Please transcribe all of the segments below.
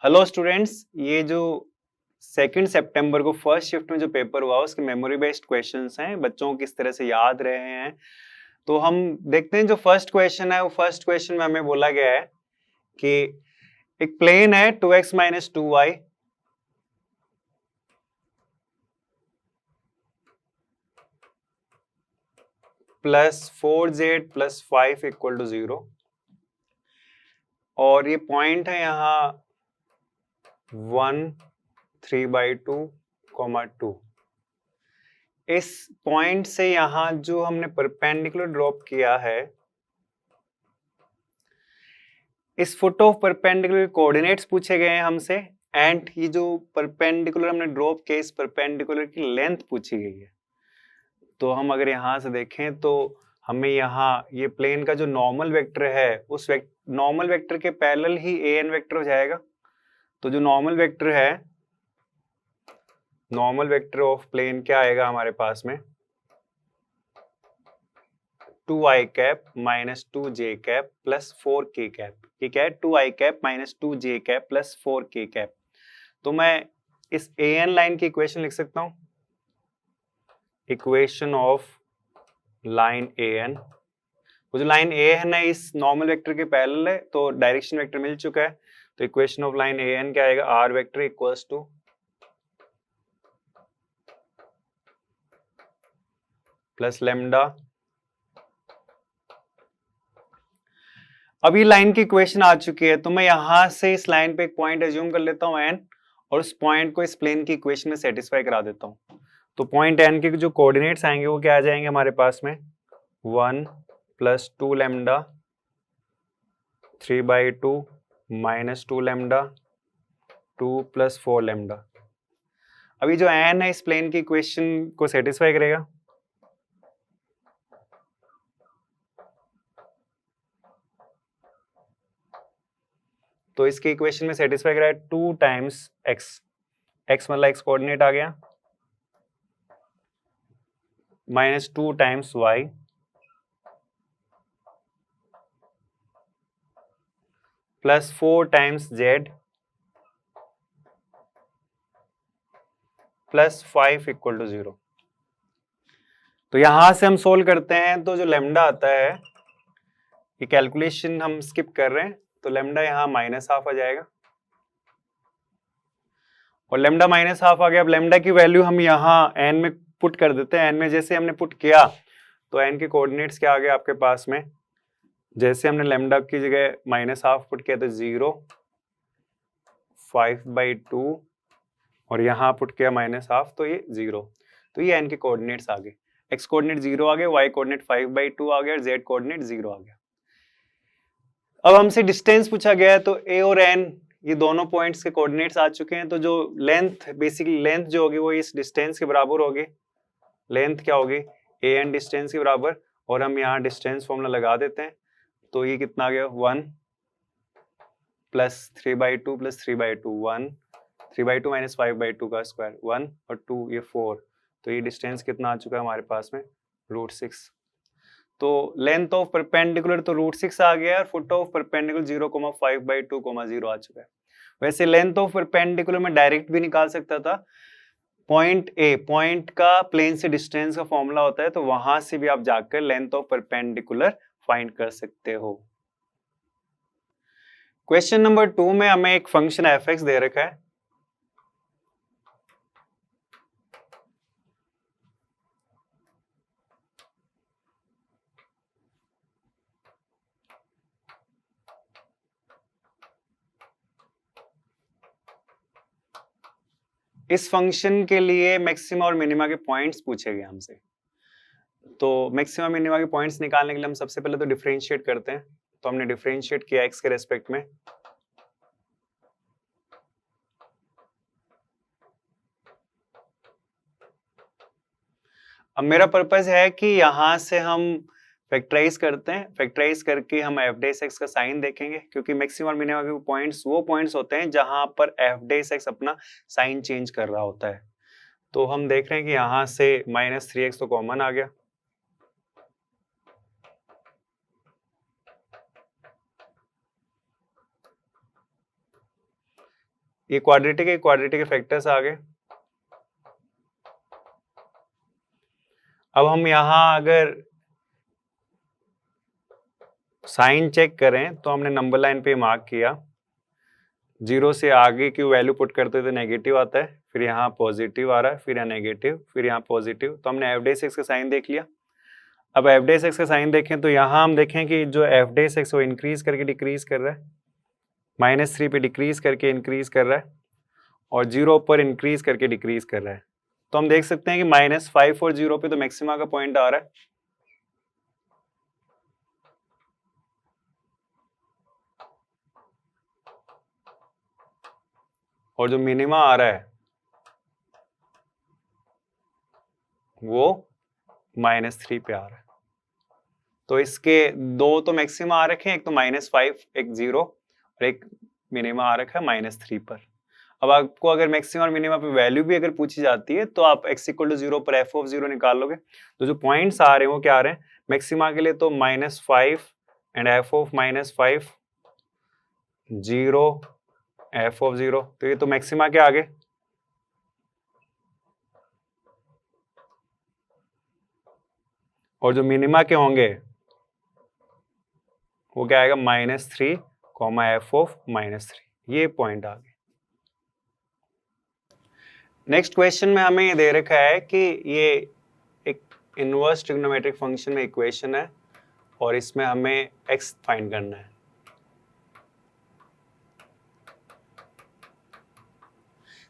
Hello students, ये जो 2 सितंबर को फर्स्ट शिफ्ट में जो पेपर हुआ उसके मेमोरी बेस्ड क्वेश्चंस हैं, बच्चों को किस तरह से याद रहे हैं। तो हम देखते हैं जो फर्स्ट क्वेश्चन है, वो फर्स्ट क्वेश्चन में हमें बोला गया है कि एक प्लेन है 2x - 2y plus 4z plus 5 equal to 0 और ये पॉइंट है यहाँ 1 3/2, 2। इस पॉइंट से यहां जो हमने परपेंडिकुलर ड्रॉप किया है, इस फुट ऑफ परपेंडिकुलर कोऑर्डिनेट्स पूछे गए हैं हमसे एंड ये जो परपेंडिकुलर हमने ड्रॉप किया इस परपेंडिकुलर की लेंथ पूछी गई है। तो हम अगर यहां से देखें तो हमें यहाँ ये प्लेन का जो नॉर्मल वेक्टर है उस नॉर्मल वेक्टर के पैरेलल ही an वेक्टर हो जाएगा। तो जो नॉर्मल वेक्टर है, नॉर्मल वेक्टर ऑफ प्लेन क्या आएगा हमारे पास में 2i cap minus 2j cap plus 4k cap. ये क्या है 2i cap minus 2j cap plus 4k cap. तो मैं इस an लाइन की इक्वेशन लिख सकता हूं, इक्वेशन ऑफ लाइन an। वो जो लाइन a है ना इस नॉर्मल वेक्टर के पैरेलल है, तो डायरेक्शन वेक्टर मिल चुका है। तो इक्वेशन ऑफ लाइन an क्या आएगा r vector equals two plus lambda. अब ये लाइन की इक्वेशन आ चुकी है, तो मैं यहां से इस लाइन पे एक पॉइंट एज्यूम कर लेता हूं n और उस पॉइंट को इस प्लेन की इक्वेशन में सेटिस्फाई करा देता हूं। तो पॉइंट n के जो कोऑर्डिनेट्स आएंगे वो क्या आ जाएंगे हमारे पास में 1 plus 2 lambda 3/2 minus 2 lambda 2 plus 4 lambda. अभी जो n है इस प्लेन की इक्वेशन को सेटिस्फाई करेगा। तो इसके इक्वेशन में सेटिस्फाई करा है 2 टाइम्स x, x मतलब x कोऑर्डिनेट आ गया minus 2 times y plus 4 times z plus 5 equal to 0। तो यहां से हम सोल्व करते हैं तो जो लेमडा आता है, ये कैलकुलेशन हम स्किप कर रहे हैं, तो लेमडा यहाँ -½ आ जाएगा और लेमडा -½ आ गया। अब लेमडा की वैल्यू हम यहाँ n में पुट कर देते हैं। n में जैसे हमने पुट किया तो n के कोऑर्डिनेट्स क्या आ गए आपके पास में, जैसे हमने लेमडा की जगह -½ पुट किया तो 0 5/2 और यहाँ पुट किया -½ तो ये 0। तो ये n के कोऑर्डिनेट्स आ गए, x कोऑर्डिनेट 0 आ गए, y कोऑर्डिनेट 5/2 आ गया और z कोऑर्डिनेट 0 आ गया। अब हमसे डिस्टेंस पूछा गया है, तो a और n ये दोनों पॉइंट्स के कोऑर्डिनेट्स आ चुके हैं। तो जो लेंथ, बेसिकली लेंथ जो होगी वो इस डिस्टेंस के बराबर होगी। लेंथ क्या होगी an डिस्टेंस के बराबर, और हम यहाँ डिस्टेंस फॉर्मूला लगा देते हैं। तो ये कितना आ गया 1 प्लस 3/2 प्लस 3/2 1 3/2 माइनस 5/2 का स्क्वायर 1 और 2 ये 4। तो ये डिस्टेंस कितना आ चुका है हमारे पास में √6। तो लेंथ ऑफ परपेंडिकुलर तो √6 आ गया है और फुट ऑफ परपेंडिकुलर 0,5/2, 0 आ चुका है। वैसे लेंथ ऑफ परपेंडिकुलर में डायरेक्ट भी निकाल सकता था। पॉइंट ए, पॉइंट का प्लेन से डिस्टेंस का फॉर्मूला होता है, तो वहां से भी आप जाकर लेंथ ऑफ परपेंडिकुलर फाइंड कर सकते हो। क्वेश्चन नंबर 2 में हमें एक फंक्शन f(x) दे रखा है। इस फंक्शन के लिए मैक्सिमा और मिनिमा के पॉइंट्स पूछे गए हमसे। तो मैक्सिमा मिनिमा के पॉइंट्स निकालने के लिए हम सबसे पहले तो डिफरेंशिएट करते हैं। तो हमने डिफरेंशिएट किया x के रेस्पेक्ट में। अब मेरा पर्पस है कि यहां से हम फैक्टराइज करते हैं, फैक्टराइज करके हम f(x) का साइन देखेंगे, क्योंकि मैक्सिमा और मिनिमा के पॉइंट्स वो पॉइंट्स होते हैं जहां पर f(x) अपना साइन चेंज कर रहा होता है। तो हम देख रहे हैं कि यहां से -3x तो कॉमन आ गया, ये क्वाड्रेटिक फैक्टर्स आ गए। अब हम यहाँ अगर साइन चेक करें तो हमने नंबर लाइन पे मार्क किया, 0 से आगे की वैल्यू पुट करते तो नेगेटिव आता है, फिर यहाँ पॉजिटिव आ रहा है, फिर यहाँ नेगेटिव, फिर यहाँ पॉजिटिव। तो हमने एफ डेस एक्स का साइन देख लिया। अब एफ डेस एक्स का साइन देखें तो यहाँ हम देखें कि जो एफ डेस एक्स वो इंक्रीज करके डिक्रीज कर रहा है, -3 पे डिक्रीज करके इंक्रीज कर रहा है, और 0 पर इंक्रीज करके डिक्रीज कर रहा है। तो हम देख सकते हैं कि -5 और 0 पे तो मैक्सिमा का पॉइंट आ रहा है, और जो मिनिमा आ रहा है वो -3 पे आ रहा है। तो इसके दो तो मैक्सिमा आ रखे हैं, एक तो -5, एक 0, और एक मिनिमा आ रखा है -3 पर। अब आपको अगर मैक्सिमा और मिनिमा पे वैल्यू भी अगर पूछी जाती है तो आप x = 0 पर f of 0 निकाल लोगे। तो जो पॉइंट्स आ रहे हैं वो क्या आ रहे हैं, मैक्सिमा के लिए तो -5 and f of -5, 0, f of 0, तो ये तो मैक्सिमा के आगे। और जो मिनिमा के होंगे वो क्या आएगा, -3, f of -3, ये पॉइंट आ गए। नेक्स्ट क्वेश्चन में हमें ये दे रखा है कि ये एक इनवर्स ट्रिग्नोमेट्रिक फंक्शन में इक्वेशन है और इसमें हमें x फाइंड करना है।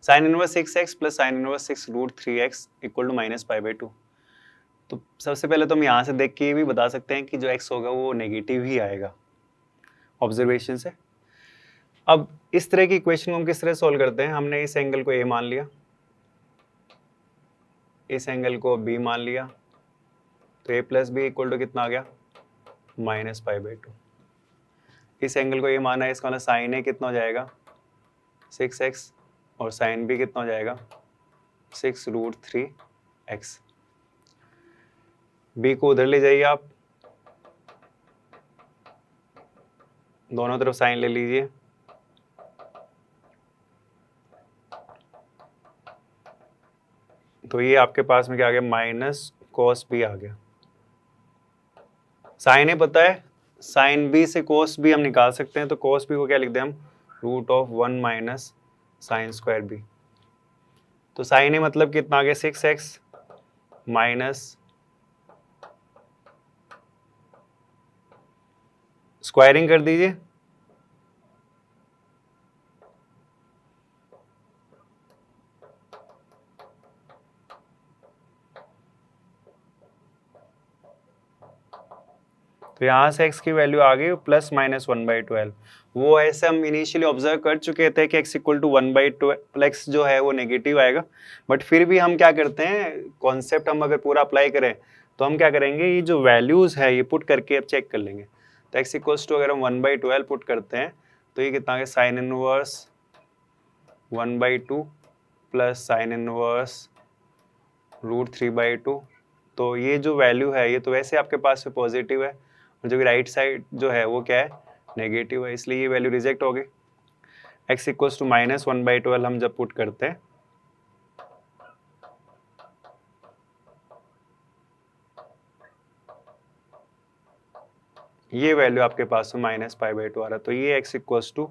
sin inverse 6x plus sin inverse 6√3x = -π/2। तो सबसे पहले तो हम यहाँ से देख के ये भी बता सकते हैं कि जो x होगा वो नेगेटिव ही आएगा ऑब्जर्वेशन से। अब इस तरह की इक्वेशन को हम किस तरह सॉल्व करते हैं, हमने इस एंगल को a मान लिया, इस एंगल को b मान लिया, तो a + b = कितना आ गया, -π/2। इस एंगल को a माना है, इसका मतलब sin a कितना हो जाएगा, 6x, और sin b कितना हो जाएगा, 6√3x। b को उधर ले जाइए आप, दोनों तरफ साइन ले लीजिए, तो ये आपके पास में क्या आ गया, -cos b आ गया। साइन ए पता है, साइन b से cos b हम निकाल सकते हैं, तो cos b को क्या लिख दें हम, √1 - sin² b। तो साइन ए मतलब कितना आ गया, 6x माइनस स्क्वायरिंग कर दीजिए, तो यहाँ से x की वैल्यू आ गई +-1/12। वो ऐसे हम इनिशियली ऑब्जर्व कर चुके थे कि x = 1/12, x जो है वो नेगेटिव आएगा, बट फिर भी हम क्या करते हैं, कॉन्सेप्ट हम अगर पूरा अप्लाई करें तो हम क्या करेंगे, ये जो वैल्यूज है ये पुट करके अब चेक कर लेंगे। तो x = अगर हम 1/12 पुट करते हैं तो ये कितना है, sin inverse 1/2 plus sin inverse √3/2। तो ये जो वैल्यू है ये तो वैसे आपके पास में पॉजिटिव है, और जो राइट साइड जो है वो क्या है, नेगेटिव है, इसलिए ये वैल्यू रिजेक्ट हो गई। x = -1/12 हम जब पुट करते हैं ये वैल्यू आपके पास में -π/2 आ रहा है, तो ये x =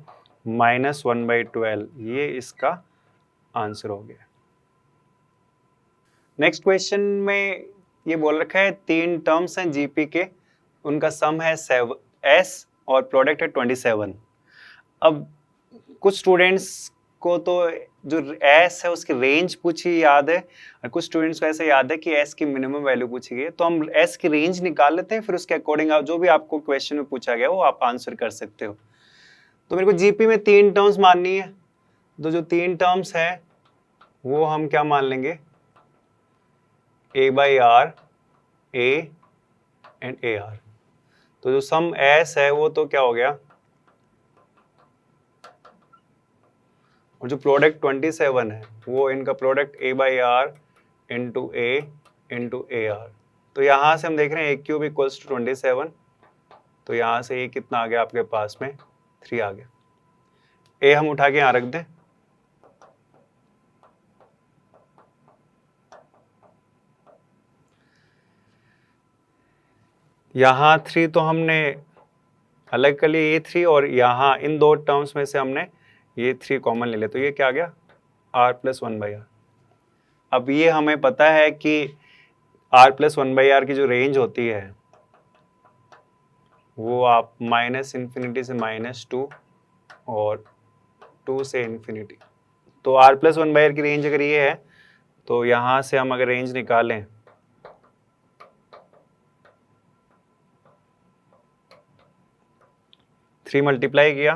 -1/12, ये इसका आंसर हो गया। नेक्स्ट क्वेश्चन में ये बोल रखा है 3 टर्म्स हैं जीपी के, उनका सम है 7s और प्रोडक्ट है 27। अब कुछ स्टूडेंट्स को तो जो s है उसकी रेंज पूछी याद है, और कुछ स्टूडेंट्स को ऐसा याद है कि s की मिनिमम वैल्यू पूछी गई है। तो हम s की रेंज निकाल लेते हैं, फिर उसके अकॉर्डिंग आप जो भी आपको क्वेश्चन में पूछा गया वो आप आंसर कर सकते हो। तो मेरे को जीपी में 3 टर्म्स माननी है, तो जो 3 टर्म्स है वो हम क्या मान लेंगे, a/r, a एंड ar। तो जो सम s है वो तो क्या हो गया, और जो प्रोडक्ट 27 है वो इनका product a/r into a into ar। तो यहाँ से हम देख रहे हैं a³ = 27, तो यहाँ से a कितना आ गया आपके पास में, 3 आ गया। a हम उठा के यहाँ रख दें, यहाँ 3 तो हमने अलग कर लिया, ये 3, और यहाँ इन दो टर्म्स में से हमने ये 3 कॉमन ले लिया, तो ये क्या आ गया r+1/r। अब ये हमें पता है कि r+1/r की जो रेंज होती है वो आप -∞ से -2 और 2 से ∞। तो r+1/r की रेंज अगर ये है तो यहाँ से हम अगर रेंज निकालें 3 मल्टीप्लाई किया,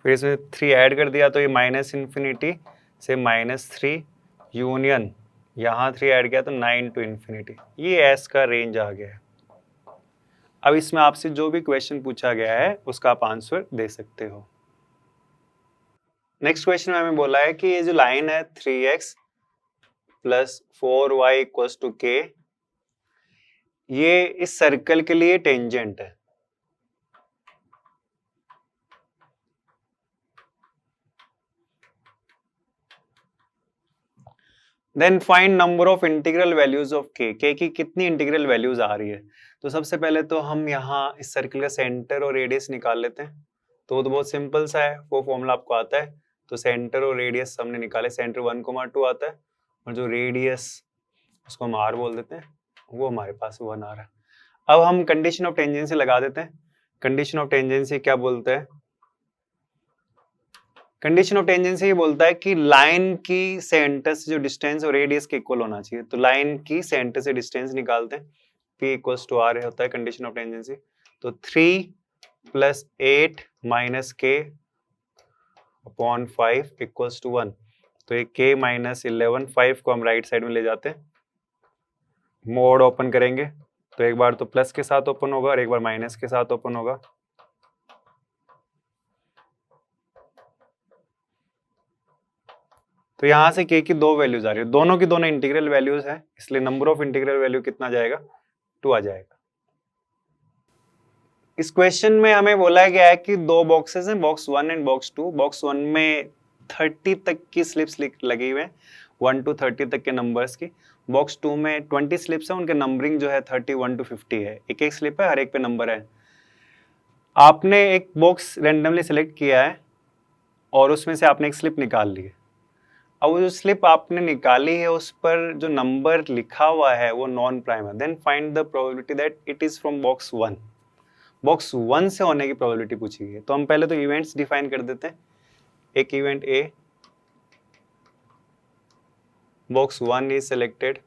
फिर इसमें 3 ऐड कर दिया, तो ये -∞ से -3 यूनियन, यहाँ 3 ऐड किया तो 9 to ∞। ये एस का रेंज आ गया है। अब इसमें आपसे जो भी क्वेश्चन पूछा गया है उसका आप आंसर दे सकते हो। नेक्स्ट क्वेश्चन में हमें बोला है कि ये जो लाइन है 3x + 4y = k, ये इस सर्कल के लिए टेंजेंट है। Then find number of integral values of k की कितनी इंटीग्रल वैल्यूज आ रही है। तो सबसे पहले तो हम यहाँ इस सर्कल का सेंटर और रेडियस निकाल लेते हैं। तो बहुत सिंपल सा है, वो फॉर्मूला आपको आता है। तो सेंटर और रेडियस हमने निकाले, सेंटर 1,2 आता है और जो रेडियस उसको हम r बोल देते हैं, वो हमारे पास 1 आ रहा है। अब हम कंडीशन ऑफ टेंजेंसी लगा देते हैं। कंडीशन ऑफ टेंजेंसी क्या बोलते हैं? कंडीशन ऑफ टेंजेंसी ये बोलता है कि लाइन की सेंटर से जो डिस्टेंस और रेडियस के इक्वल होना चाहिए। तो लाइन की सेंटर से डिस्टेंस निकालते हैं, P = R होता है कंडीशन ऑफ टेंजेंसी। तो 3 + 8 - k/5 = 1। तो ये k - 11, 5 को हम राइट साइड में ले जाते हैं, मोड ओपन करेंगे तो एक बार तो प्लस के साथ ओपन होगा और एक बार माइनस के साथ ओपन होगा। तो यहां से k की 2 वैल्यूज आ रही है, दोनों की दोनों इंटीग्रल वैल्यूज है, इसलिए नंबर ऑफ इंटीग्रल वैल्यू कितना जाएगा? 2 आ जाएगा। इस क्वेश्चन में हमें बोला गया है कि 2 बॉक्सेस हैं, बॉक्स 1 एंड बॉक्स 2। बॉक्स 1 में 30 तक की स्लिप्स लगी हुए हैं, 1 to 30 तक के नंबर्स की। बॉक्स 2 में 20 स्लिप्स हैं, उनके नंबरिंग जो है 31 to 50 है। एक एक स्लिप है, हर एक पे नंबर है। आपने एक बॉक्स रैंडमली सेलेक्ट किया है और उसमें से आपने एक स्लिप निकाल ली है। अब वो जो स्लिप आपने निकाली है उस पर जो नंबर लिखा हुआ है वो नॉन प्राइम है। Then find the probability that it is from box 1। Box 1 से होने की प्रोबेबिलिटी पूछी गई है। तो हम पहले तो इवेंट्स डिफाइन कर देते हैं। एक event A, box 1 is selected.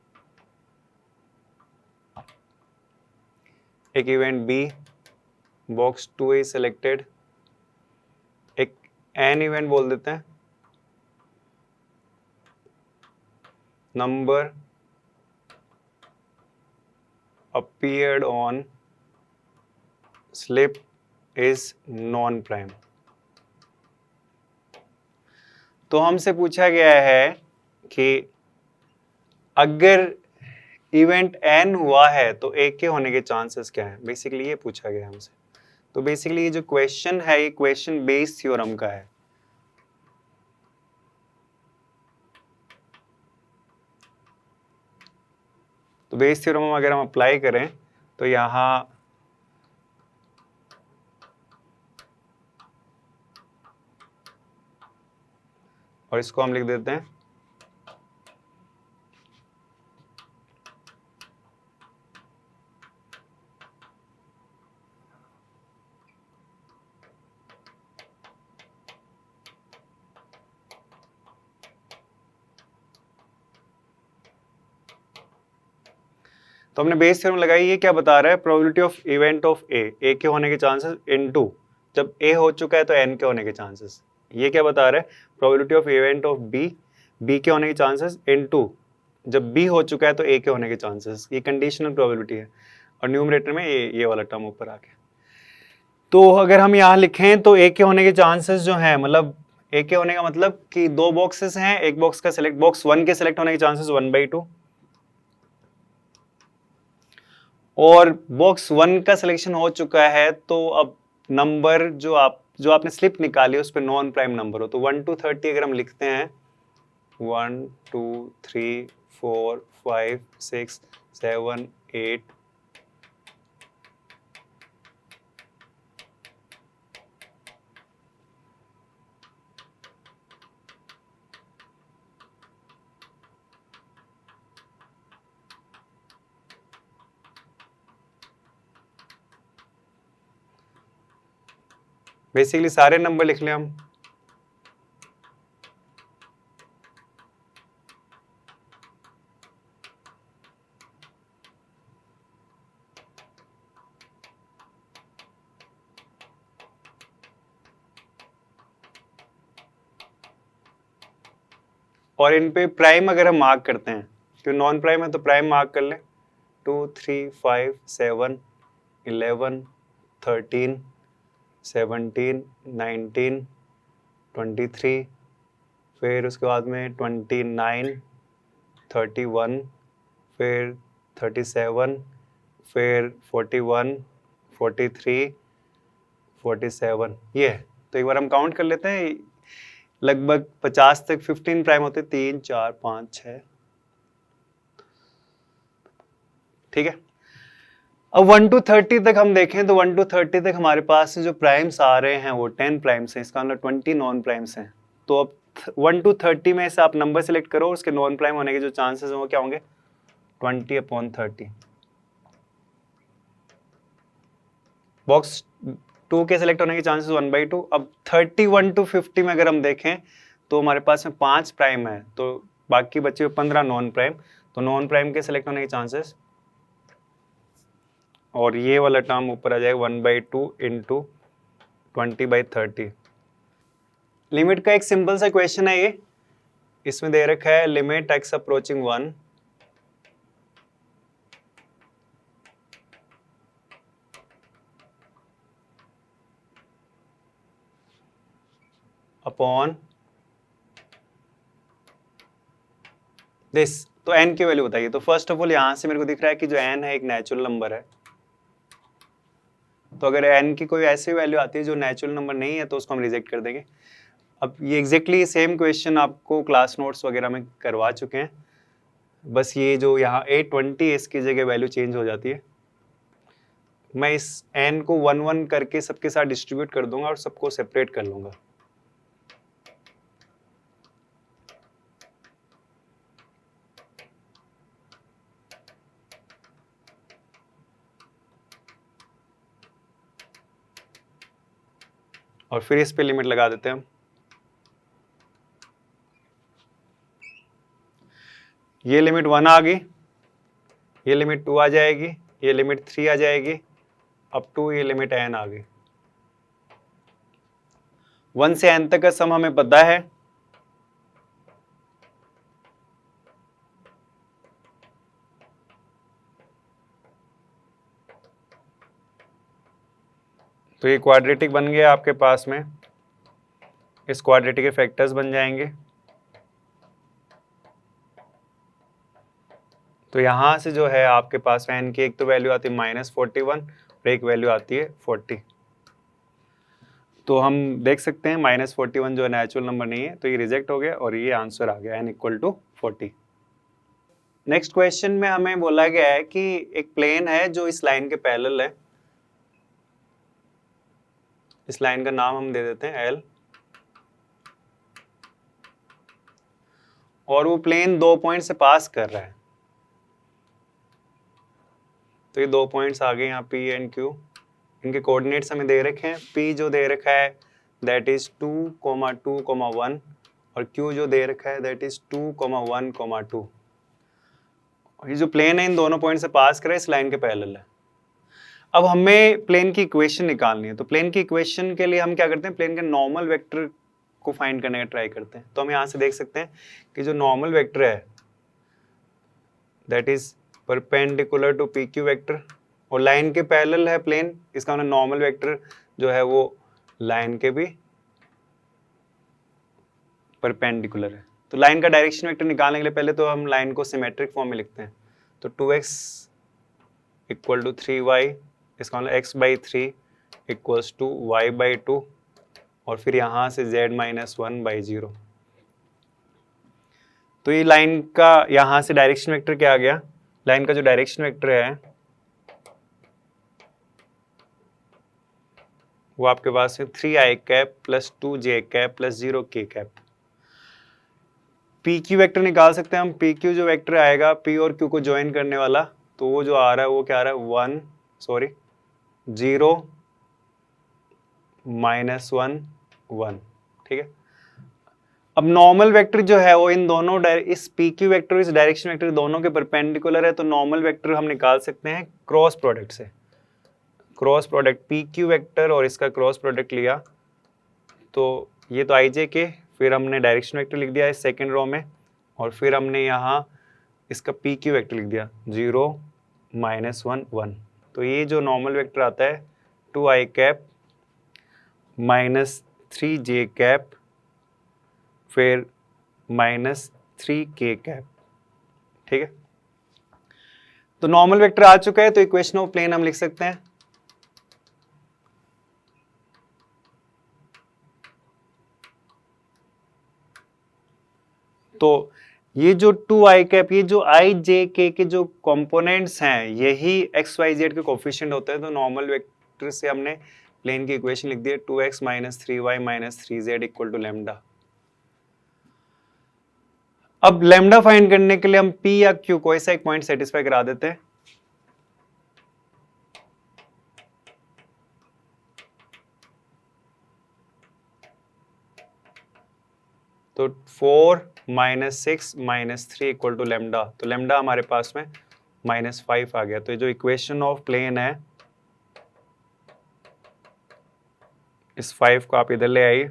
एक event B, box 2 is selected. एक N इवेंट बोल देते हैं, number appeared on slip is non-prime। तो हमसे पूछा गया है कि अगर इवेंट n हुआ है तो a के होने के चांसेस क्या हैं, बेसिकली ये पूछा गया हमसे। तो बेसिकली ये जो क्वेश्चन है ये क्वेश्चन बेस्ड थ्योरम का है। तो बेस थ्योरम अगर हम अप्लाई करें तो यहाँ और इसको हम लिख देते हैं तो हमने बेस थ्योरम लगाई। ये क्या बता रहा है? प्रोबेबिलिटी ऑफ इवेंट ऑफ ए के होने के चांसेस इनटू जब ए हो चुका है तो एन के होने के चांसेस। ये क्या बता रहा है? Probability of event of B के होने के चांसेस इनटू जब बी हो चुका है तो ए के होने के चांसेस। ये कंडीशनल प्रोबेबिलिटी है और न्यूमरेटर में ये वाला टर्म ऊपर आ गया। तो अगर हम यहाँ लिखें तो ए के होने के चांसेस जो हैं, मतलब ए के होने का मतलब कि 2 बॉक्सेस हैं, एक बॉक्स का सिलेक्ट, बॉक्स 1 के सिलेक्ट होने के चांसेस 1/2 और बॉक्स 1 का सिलेक्शन हो चुका है तो अब नंबर जो आपने स्लिप निकाली उस पर नॉन प्राइम नंबर हो। तो 1 to 30 अगर हम लिखते हैं 1 2 3 4 5 6 7 8 बेसिकली सारे नंबर लिख लें हम। और इन पे प्राइम अगर हम मार्क करते हैं, क्योंकि नॉन प्राइम है तो प्राइम मार्क कर लें। 2 3 5 7 11 13 17 19 23, फिर उसके बाद में 29 31, फिर 37, फिर 41 43 47, ये है। तो एक बार हम काउंट कर लेते हैं, लगभग 50 तक 15 प्राइम होते, 3 4 5 6, ठीक है। अब 1 to 30 तक हम देखें तो 1 to 30 तक हमारे पास जो प्राइम्स आ रहे हैं वो 10 प्राइम्स हैं, इसका मतलब 20 नॉन प्राइम्स हैं। तो अब 1 to 30 में से आप नंबर सेलेक्ट करो, उसके नॉन प्राइम होने के जो चांसेस हैं वो क्या होंगे, 20/30। बॉक्स 2 के सिलेक्ट होने के चांसेस 1/2। अब 31 to 50 में अगर हम देखें तो हमारे पास में 5 प्राइम है, तो बाकी बचे 15 नॉन प्राइम, तो नॉन प्राइम के सिलेक्ट होने के चांसेस, और ये वाला टर्म ऊपर आ जाएगा 1/2 इंटू 20/30। लिमिट का एक सिंपल सा क्वेश्चन है ये, इसमें दे रखा है limit x approaching 1 upon this. तो n की वैल्यू बताइए। तो फर्स्ट ऑफ ऑल यहां से मेरे को दिख रहा है कि जो n है एक नेचुरल नंबर है, तो अगर n की कोई ऐसी वैल्यू आती है जो नेचुरल नंबर नहीं है तो उसको हम रिजेक्ट कर देंगे। अब ये एग्जैक्टली सेम क्वेश्चन आपको क्लास नोट्स वगैरह में करवा चुके हैं, बस ये जो यहाँ 820 इसकी जगह वैल्यू चेंज हो जाती है। मैं इस n को 1 1 करके सबके साथ डिस्ट्रीब्यूट कर दूंगा और सबको सेपरेट कर लूंगा। और फिर इस पे लिमिट लगा देते हैं हम। ये लिमिट 1 आ गई, ये लिमिट 2 आ जाएगी, ये लिमिट 3 आ जाएगी, अप टू ये लिमिट n आ गई। 1 से n तक का सम हमें पता है, तो ये क्वाड्रेटिक बन गया आपके पास में, इस क्वाड्रेटिक के फैक्टर्स बन जाएंगे। तो यहां से जो है आपके पास में n की एक तो वैल्यू आती है -41 और एक वैल्यू आती है 40। तो हम देख सकते हैं -41 जो नेचुरल नंबर नहीं है, तो ये रिजेक्ट हो गया और ये आंसर आ गया n = 40। नेक्स्ट क्वेश्चन में हमें बोला गया है कि एक प्लेन है जो इस लाइन के पैरेलल है, इस लाइन का नाम हम दे देते हैं L, और वो प्लेन 2 पॉइंट से पास कर रहा है। तो ये 2 पॉइंट्स आ गए यहाँ P एंड Q, इनके कोऑर्डिनेट्स हमें दे रखे हैं। P जो दे रखा है दैट इज 2, 2, 1, और Q जो दे रखा है दैट इज 2, 1, 2। और ये जो प्लेन है इन दोनों पॉइंट से पास कर रहा है, इस लाइन के पैरेलल है। अब हमें प्लेन की इक्वेशन निकालनी है, तो प्लेन की इक्वेशन के लिए हम क्या करते हैं, प्लेन के नॉर्मल वेक्टर को फाइंड करने का ट्राई करते हैं। तो हम यहाँ से देख सकते हैं कि जो नॉर्मल वेक्टर है that is perpendicular to PQ vector, और लाइन के पैरेलल है प्लेन, इसका मतलब नॉर्मल वेक्टर जो है वो लाइन के भी परपेंडिकुलर है। तो लाइन का डायरेक्शन वेक्टर निकालने के लिए पहले तो हम लाइन को सिमेट्रिक फॉर्म में लिखते हैं। तो 2x = 3y, इसका मतलब x/3 = y/2, और फिर यहाँ से z - 1/0। तो ये लाइन का यहां से डायरेक्शन वेक्टर क्या आ गया, लाइन का जो डायरेक्शन वेक्टर है वो आपके पास है 3i cap plus 2j cap plus 0k cap. P Q vector निकाल सकते हैं हम। पी क्यू जो वेक्टर आएगा पी और क्यू को ज्वाइन करने वाला, तो वो जो आ रहा है वो क्या आ रहा है 0 -1 1। ठीक है। अब नॉर्मल वेक्टर जो है वो इन दोनों इस पी क्यू वेक्टर और इस डायरेक्शन वेक्टर दोनों के परपेंडिकुलर है, तो नॉर्मल वेक्टर हम निकाल सकते हैं क्रॉस प्रोडक्ट से। Cross product P Q vector और इसका क्रॉस प्रोडक्ट लिया, तो ये तो आई जे के, फिर हमने डायरेक्शन वेक्टर लिख दिया इस सेकेंड रो में, और फिर हमने यहाँ इसका पी क्यू वेक्टर लिख दिया 0 -1 1। तो ये जो नॉर्मल वेक्टर आता है 2i कैप -3j कैप फिर -3k कैप। ठीक है। तो नॉर्मल वेक्टर आ चुका है, तो इक्वेशन ऑफ प्लेन हम लिख सकते हैं। तो ये जो 2i कैप, ये जो i j k के जो कंपोनेंट्स हैं यही x y z के कोफिशिएंट होते हैं। तो नॉर्मल वेक्टर से हमने प्लेन की इक्वेशन लिख दी है 2x - 3y - 3z equal to lambda. अब लैम्डा फाइंड करने के लिए हम p या q कोई सा एक पॉइंट सेटिस्फाई करा देते हैं। तो 4 - 6 - 3 इक्वल टू लैम्डा। तो लैम्डा हमारे पास में -5 आ गया। तो ये जो इक्वेशन ऑफ प्लेन है इस 5 को आप इधर ले आइए,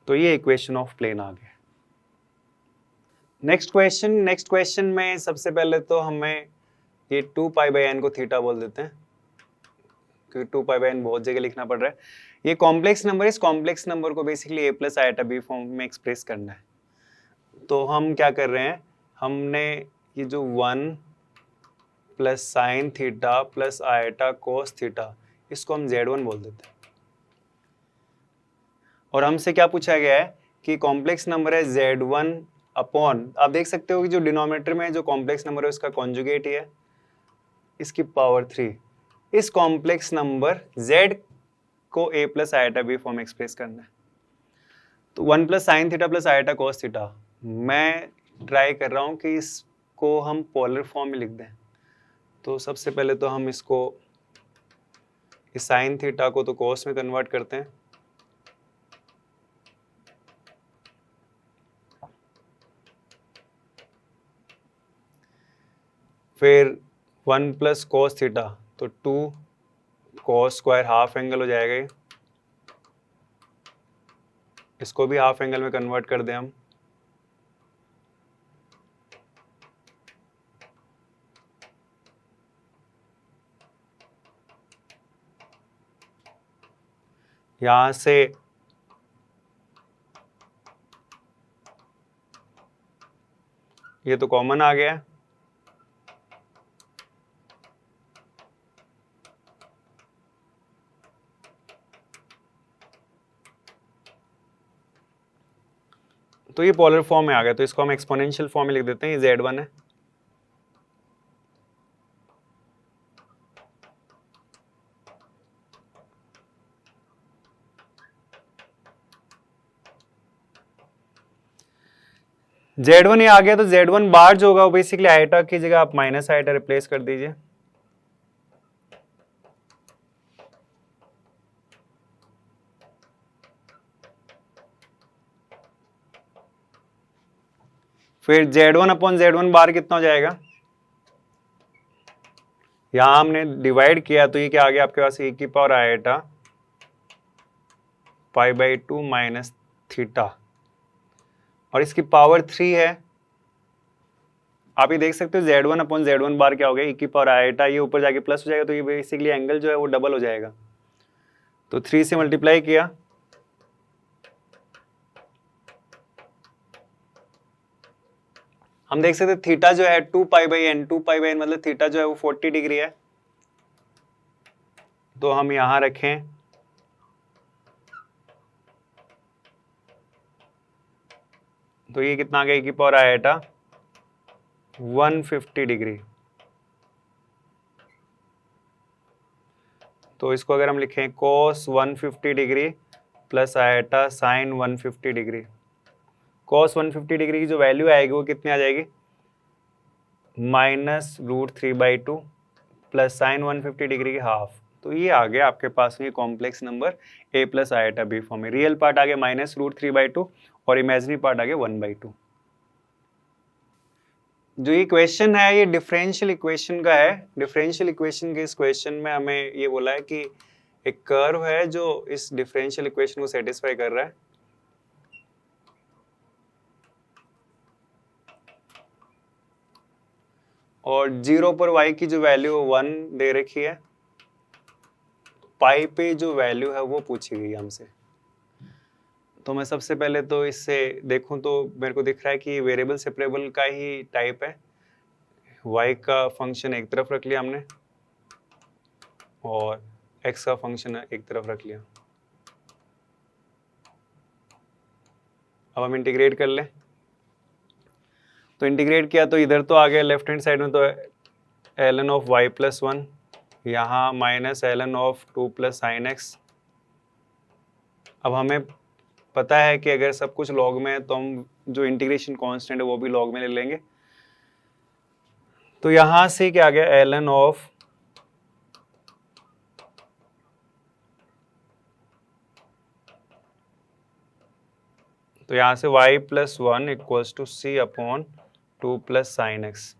तो ये इक्वेशन ऑफ प्लेन आ गया। नेक्स्ट क्वेश्चन में सबसे पहले तो हमें ये 2π/n को थीटा बोल देते हैं, क्योंकि 2π/n बहुत जगह लिखना पड़ रहा है। ये कॉम्प्लेक्स नंबर, इस कॉम्प्लेक्स नंबर को basically a + iota b form में एक्सप्रेस करना है। तो हम क्या कर रहे हैं, हमने ये जो 1 + sin theta + iota cos theta, इसको हम z1 बोल देते हैं। और हमसे क्या पूछा गया है कि कॉम्प्लेक्स नंबर है z1 अपॉन, आप देख सकते हो कि जो डिनोमिनेटर में जो कॉम्प्लेक्स नंबर है उसका कॉन्जुगेट ही है, इसकी पावर 3। इस कॉम्प्लेक्स नंबर z को a + आइटा b फॉर्म में एक्सप्रेस करना है। तो 1 + sin theta + iota cos theta, मैं ट्राई कर रहा हूं कि इसको हम पोलर फॉर्म में लिख दें। तो सबसे पहले तो हम इसको, इस sin थीटा को तो cos में कन्वर्ट करते हैं, फिर 1 + cos थीटा, तो 2 cos स्क्वायर हाफ एंगल हो जाएगा ये, इसको भी हाफ एंगल में कन्वर्ट कर दें हम। यहां से ये तो कॉमन आ गया, तो ये पोलर फॉर्म में आ गया। तो इसको हम एक्सपोनेंशियल फॉर्म में लिख देते हैं, ये z1 है। z1 ये आ गया, तो z1 बार जो होगा वो बेसिकली आइटा की जगह आप माइनस आइटा रिप्लेस कर दीजिए। फिर z1 अपॉन z1 बार कितना हो जाएगा, यहां हमने डिवाइड किया तो ये क्या आ गया आपके पास, e की पावर आइटा π/2 माइनस थीटा, और इसकी पावर 3 है। आप ये देख सकते हो z1 अपॉन z1 बार क्या हो गया, e की पावर आइटा, ये ऊपर जाके प्लस हो जाएगा, तो ये बेसिकली एंगल जो है वो डबल हो जाएगा। तो 3 से मल्टीप्लाई किया, हम देख सकते हैं थीटा जो है 2π/n, 2π/n मतलब थीटा जो है वो 40 डिग्री है। तो हम यहां रखें तो ये कितना आ गया, e की पावर आएटा 150 डिग्री। तो इसको अगर हम लिखें cos 150 degree plus iota sine 150 degree, cos 150 degree की जो वैल्यू आएगी वो कितनी आ जाएगी, -√3/2 प्लस साइन 150 डिग्री की हाफ। तो ये आ गया आपके पास में complex number a plus iota b form में। रियल पार्ट आ गया -√3/2 और इमेजिनरी पार्ट आ गया 1/2। जो ये क्वेश्चन है ये डिफरेंशियल इक्वेशन का है। डिफरेंशियल इक्वेशन के इस क्वेश्चन में हमें ये बोला है कि एक कर्व है जो इस डिफरेंशियल इक्वेशन को सेटिस्फाई कर रहा है, और 0 पर y की जो वैल्यू 1 दे रखी है, पाई पे जो वैल्यू है वो पूछी गई हमसे। तो मैं सबसे पहले तो इससे देखूं तो मेरे को दिख रहा है कि वेरिएबल सेपरेबल का ही टाइप है। y का फंक्शन एक तरफ रख लिया हमने और x का फंक्शन एक तरफ रख लिया। अब हम इंटीग्रेट कर लें। तो इंटीग्रेट किया तो इधर तो आ गया लेफ्ट हैंड साइड में, तो ln ऑफ y प्लस 1, यहाँ -ln of 2 plus sine x। अब हमें पता है कि अगर सब कुछ लॉग में है तो हम जो इंटीग्रेशन कांस्टेंट है वो भी लॉग में ले लेंगे। तो यहां से क्या आ गया, ln ऑफ तो यहां से y plus 1 equals to c upon 2 plus sine x।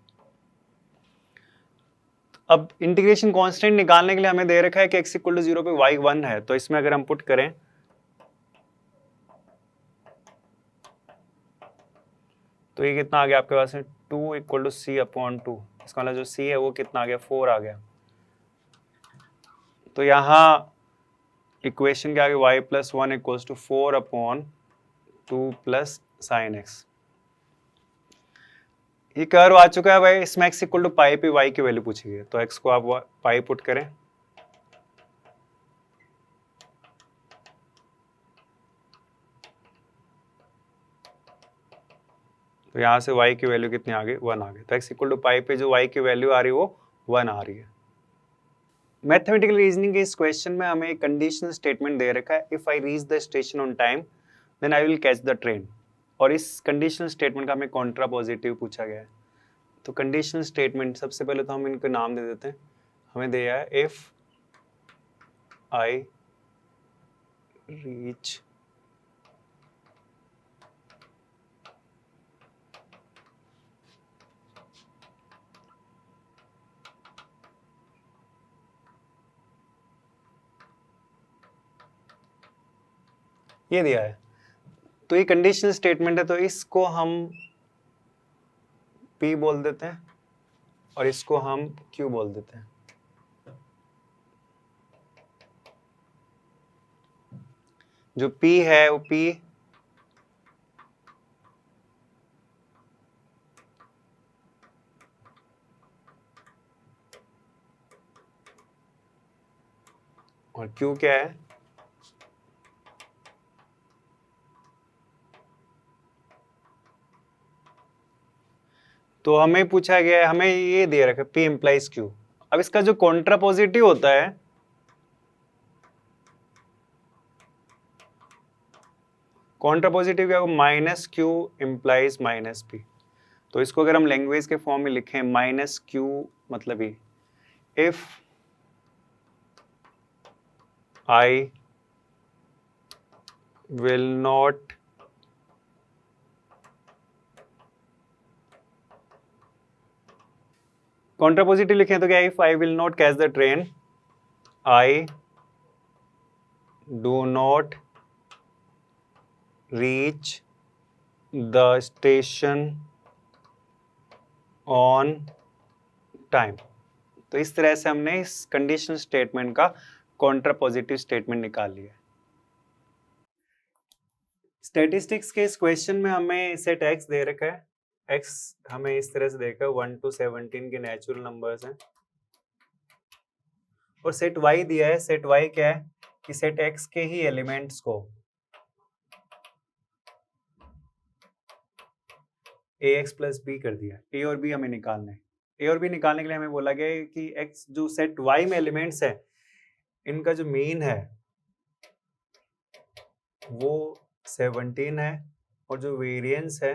अब इंटीग्रेशन कांस्टेंट निकालने के लिए हमें दे रखा है कि x इक्वल टू 0 पे y 1 है, तो इसमें अगर हम पुट करें तो ये कितना आ गया आपके पास में 2 इक्वल टू c अपॉन 2। इसका मतलब जो c है वो कितना आ गया, 4 आ गया। तो यहाँ इक्वेशन के आगे y plus 1 equals to 4 upon 2 plus sine x। ये कर्व आ चुका है भाई, इसमें x इक्वल टू पाई पे y की वैल्यू पूछी गई है, तो x को आप पाई पुट करें तो यहाँ से y की वैल्यू कितनी आ गई, 1 आ गई। तो x इक्वल टू पाई पे जो y की वैल्यू आ रही है वो 1 आ रही है। मैथमेटिकल रीजनिंग के इस क्वेश्चन में हमें एक कंडीशनल स्टेटमेंट दे रखा है, if I reach the station on time then I will catch the train. और इस कंडीशनल स्टेटमेंट का हमें कॉन्ट्रा पॉजिटिव पूछा गया है। तो कंडीशनल स्टेटमेंट सबसे पहले तो हम इनको नाम दे देते हैं। हमें दिया है इफ आई रीच ये दिया है। तो ये कंडीशनल स्टेटमेंट है, तो इसको हम P बोल देते हैं और इसको हम Q बोल देते हैं। जो P है वो P और Q क्या है, तो हमें पूछा गया है, हमें ये दे रखा है P इम्प्लाइज Q। अब इसका जो कॉन्ट्रापोजिटिव होता है, कॉन्ट्रापोजिटिव क्या होगा, -Q इम्प्लाइज -P। तो इसको अगर हम लैंग्वेज के फॉर्म में लिखें -Q मतलब ये, if I will not contrapositive लिखें तो क्या, if I will not catch the train I do not reach the station on time. तो इस तरह से हमने इस कंडीशनल स्टेटमेंट का कॉन्ट्रापोजिटिव स्टेटमेंट निकाल लिया। स्टैटिस्टिक्स के इस क्वेश्चन में हमें सेट x दे रखा है। x हमें इस तरह से देखा 1 to 17 के नेचुरल नंबर्स हैं और सेट y दिया है। सेट y क्या है कि सेट x के ही एलिमेंट्स को ए एक्स प्लस बी कर दिया, ए और बी हमें निकालना है। ए और बी निकालने के लिए हमें बोला गया है कि एक्स जो सेट वाई में एलिमेंट्स है इनका जो मीन है वो 17 है और जो वेरिएंस है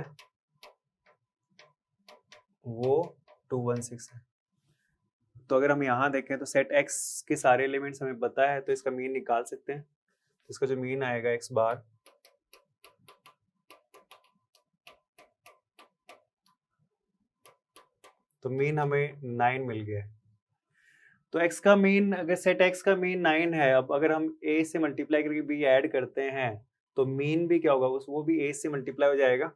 वो 216 है। तो अगर हम यहाँ देखें तो सेट एक्स के सारे एलिमेंट्स हमें पता है तो इसका मीन निकाल सकते हैं। इसका जो मीन आएगा एक्स बार तो मीन हमें 9 मिल गया है। तो x का मीन, अगर सेट x का मीन 9 है, अब अगर हम a से मल्टीप्लाई करके b ऐड करते हैं तो मीन भी क्या होगा, वो भी a से मल्टीप्लाई हो जाएगा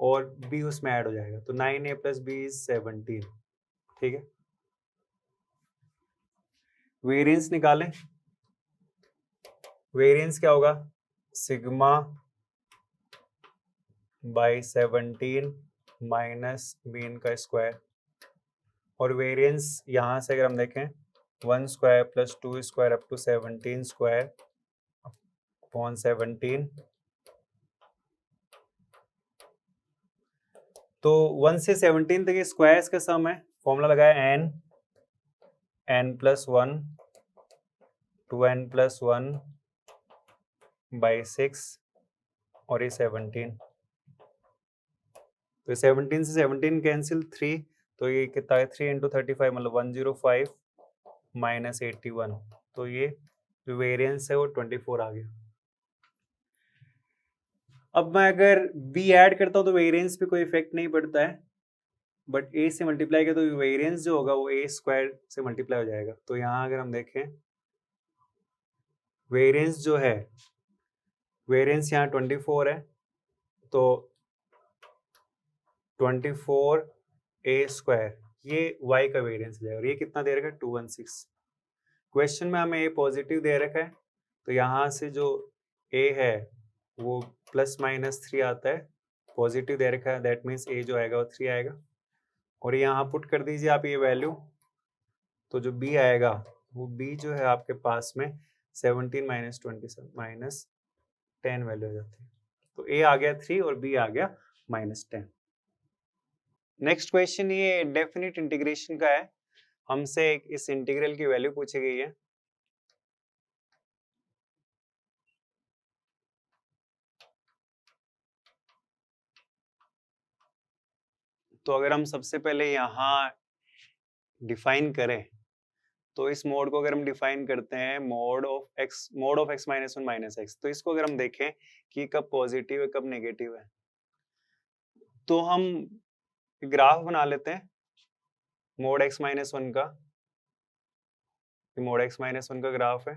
और b उसमें ऐड हो जाएगा। तो 9a प्लस b इज 17। ठीक है, वेरिएंस निकालें। वेरिएंस क्या होगा, सिग्मा बाई 17 माइनस मीन का स्क्वायर। और वेरिएंस यहां से अगर हम देखें 1 square plus 2 square up to 17 square upon 17। तो 1 से 17 तक स्क्वायर्स का सम है, फॉर्मूला लगाया n plus 1 2n plus 1 by 6 और ये 17। तो 17 से 17 कैंसिल 3, तो ये कितना है 3 इंटू 35 मतलब 105 माइनस 81। तो ये जो वेरिएंस है वो 24 आ गया। अब मैं अगर b ऐड करता हूं तो वेरिएंस पे कोई इफेक्ट नहीं पड़ता है, बट a से मल्टीप्लाई किया तो वेरिएंस जो होगा वो a स्क्वायर से मल्टीप्लाई हो जाएगा। तो यहाँ अगर हम देखें वेरिएंस जो है, वेरिएंस यहाँ 24 है तो 24 a स्क्वायर ये y का वेरिएंस हो जाएगा। और ये कितना दे रखा है 216। क्वेश्चन में हमें a पॉजिटिव दे रखा है तो यहाँ से जो a है वो प्लस माइनस 3 आता है, पॉजिटिव दे रखा है, दैट मीन्स a जो आएगा वो 3 आएगा। और यहाँ पुट कर दीजिए आप ये वैल्यू, तो जो b आएगा वो b जो है आपके पास में 17 माइनस 27 माइनस 10 वैल्यू हो जाती है। तो a आ गया 3 और b आ गया -10। नेक्स्ट क्वेश्चन ये डेफिनेट इंटीग्रेशन का है, हमसे इस इंटीग्रल की वैल्यू पूछी गई है। तो अगर हम सबसे पहले यहाँ डिफाइन करें तो इस मोड को अगर हम डिफाइन करते हैं mode of x minus 1 minus x, तो इसको अगर हम देखें कि कब पॉजिटिव है कब नेगेटिव है, तो हम ग्राफ बना लेते हैं मोड x माइनस 1 का। मोड x माइनस 1 का ग्राफ है।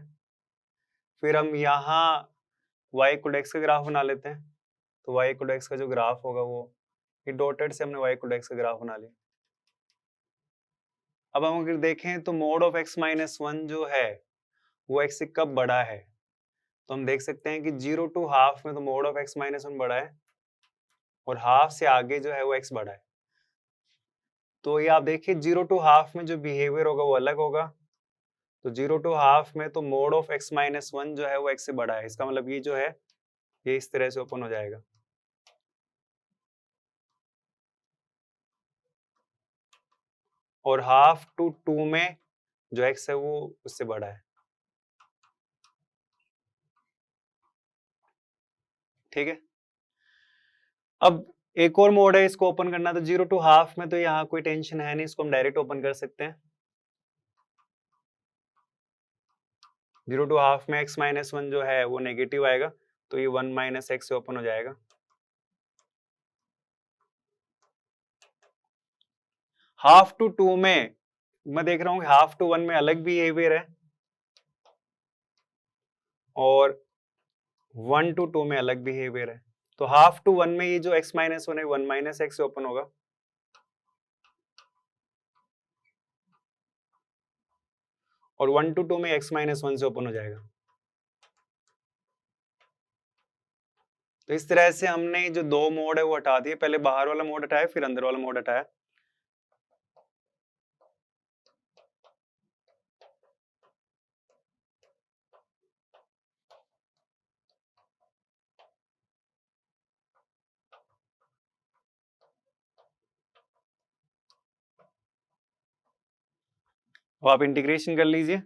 फिर हम यहाँ y इक्वल x का ग्राफ बना लेते हैं। तो y इक्वल x का जो ग्राफ होगा वो ये डॉटेड से हमने y इक्वल x का ग्राफ बना लिया। अब हम अगर देखें तो मोड ऑफ x माइनस 1 जो है वो x से कब बड़ा है, तो हम देख सकते हैं कि 0 टू हाफ में तो मोड ऑफ x माइनस 1 बड़ा है और हाफ से आगे जो है वो x बड़ा है। तो ये आप देखिए 0 टू हाफ में जो बिहेवियर होगा वो अलग होगा। तो 0 टू हाफ में तो मोड ऑफ x माइनस 1 जो है वो x से बड़ा है, इसका मतलब ये जो है ये इस तरह से ओपन हो जाएगा। और हाफ टू 2 में जो x है वो उससे बड़ा है। ठीक है, अब एक और मोड है इसको ओपन करना, तो 0 टू हाफ में तो यहाँ कोई टेंशन है नहीं, इसको हम डायरेक्ट ओपन कर सकते हैं। 0 टू हाफ में x माइनस 1 जो है वो नेगेटिव आएगा तो ये 1 माइनस एक्स से ओपन हो जाएगा। हाफ टू 2 में मैं देख रहा हूँ हाफ टू 1 में अलग बिहेवियर है और 1 टू 2 में अलग बिहेवियर है। तो हाफ टू 1 में ये जो x माइनस 1 है 1 माइनस एक्स से ओपन होगा और 1 टू 2 में x माइनस 1 से ओपन हो जाएगा। तो इस तरह से हमने जो दो मोड है वो हटा दिए, पहले बाहर वाला मोड हटाया फिर अंदर वाला मोड हटाया। अब आप इंटीग्रेशन कर लीजिए।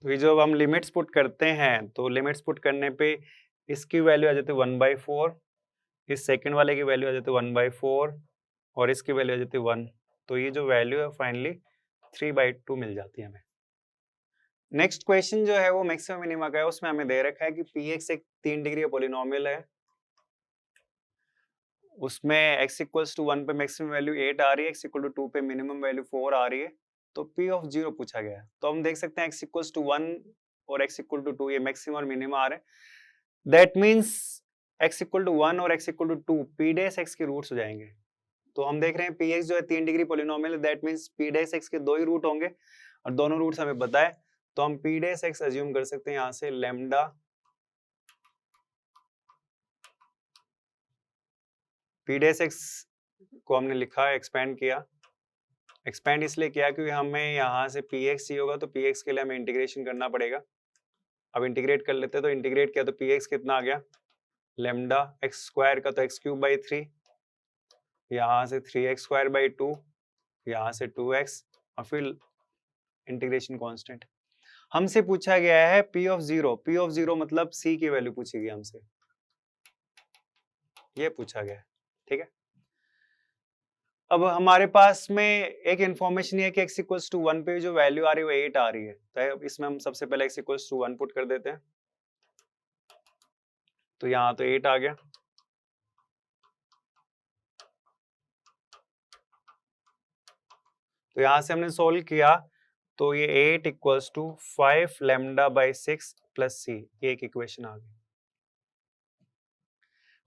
तो ये जो हम लिमिट्स पुट करते हैं, तो लिमिट्स पुट करने पे इसकी वैल्यू आ जाती है 1/4, इस सेकंड वाले की वैल्यू आ जाती है 1/4 और इसकी वैल्यू आ जाती है 1। तो ये जो वैल्यू है फाइनली 3/2 मिल जाती है हमें। नेक्स्ट क्वेश्चन जो है वो मैक्सिमम मिनिमा का है। उसमें हमें दे रखा है कि px एक 3 डिग्री का पॉलिनोमियल है, उसमें x इक्वल्स टू 1 पे मैक्सिमम वैल्यू 8 आ रही है, x इक्वल टू 2 पे मिनिमम वैल्यू 4 आ रही है। तो p ऑफ 0 पूछा गया है। तो हम देख सकते हैं x इक्वल्स टू 1 और x इक्वल टू 2 ये मैक्सिमम और मिनिमम आ रहे हैं। That means x equal to 1 और x equal to 2 p dash x के रूट्स हो जाएंगे। तो हम देख रहे हैं px जो है 3 डिग्री पॉलिनोमियल है, that means p dash x के 2 ही रूट होंगे और दोनों रूट्स हमें पता है। तो हम p डैश x अज्यूम कर सकते हैं यहाँ से लैम्डा p डैश x को हमने लिखा, एक्सपेंड किया। एक्सपेंड इसलिए किया क्योंकि हमें यहाँ से px ही होगा, तो px के लिए हमें इंटीग्रेशन करना पड़ेगा। अब इंटीग्रेट कर लेते हैं, तो इंटीग्रेट किया तो px कितना आ गया, लैम्डा x स्क्वायर का तो x³ 3, यहाँ से 3x²/2, यहाँ से 2x और फिर इंटीग्रेशन कांस्टेंट। हमसे पूछा गया है p ऑफ 0 मतलब c की वैल्यू पूछी गई हमसे, ये पूछा गया है, ठीक है। अब हमारे पास में एक इंफॉर्मेशन है कि x इक्वल्स टू 1 पे जो वैल्यू आ रही है वो 8 आ रही है। तो इसमें हम सबसे पहले x इक्वल्स टू 1 पुट कर देते हैं, तो यहाँ तो 8 आ गया। तो यहाँ से हमने सोल्व किया तो ये 8 इक्वल्स टू 5 λ/6 प्लस c, ये एक इक्वेशन आ गई।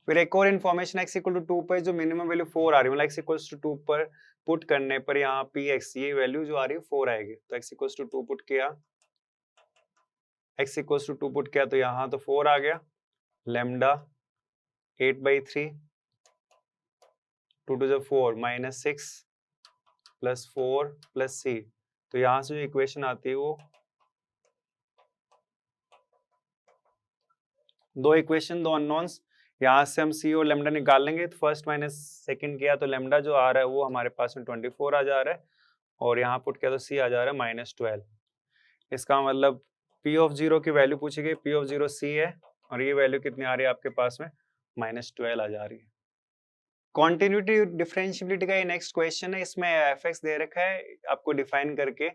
फिर एक और इन्फॉर्मेशन x इक्वल टू 2 पर जो मिनिमम वैल्यू 4 आ रही है, मतलब x इक्वल्स टू 2 पर पुट करने पर यहाँ px ये वैल्यू जो आ रही है 4 आएगी। तो x इक्वल्स टू 2 पुट किया, x इक्वल्स टू 2 पुट किया तो यहाँ तो 4 आ गया, lambda 8/3, 2 to 4 -6 plus 4 plus c। तो यहाँ से जो इक्वेशन आती है वो दो इक्वेशन, दो अननोन्स, यहाँ से हम c और लैम्डा निकाल लेंगे। तो फर्स्ट माइनस सेकंड किया तो लैम्डा जो आ रहा है वो हमारे पास में 24 आ जा रहा है और यहाँ पुट किया तो c आ जा रहा है -12। इसका मतलब p ऑफ 0 की वैल्यू पूछी गई, p ऑफ 0 c है और ये वैल्यू कितनी आ रही है आपके पास में -12 आ जा रही है। कॉन्टिन्यूटी डिफरेंशियबिलिटी का ये नेक्स्ट क्वेश्चन है। इसमें fx दे रखा है आपको डिफाइन करके,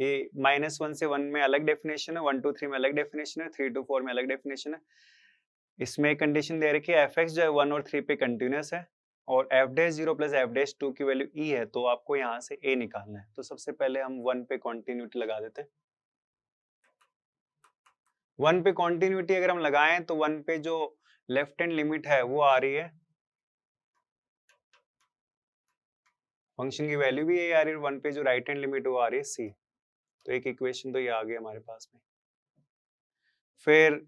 ये -1 से 1 में अलग डेफिनेशन है, 1 to 3 में अलग डेफिनेशन है, 3 to 4 में अलग डेफिनेशन है। इसमें एक कंडीशन दे रखी है fx जो है 1 और 3 पे कंटिन्यूस है और f'0 प्लस f'2 की वैल्यू e है, तो आपको यहाँ से a निकालना है। तो सबसे पहले हम 1 पे कॉन्टिन्यूटी लगा देते हैं। 1 पे कॉन्टिन्यूटी अगर हम लगाएं तो 1 पे जो लेफ्ट हैंड लिमिट है वो आ रही है, फंक्शन की वैल्यू भी यही आ रही है, 1 पे जो राइट हैंड लिमिट वो आ रही है c। तो एक इक्वेशन तो ये आ गई हमारे पास में। फिर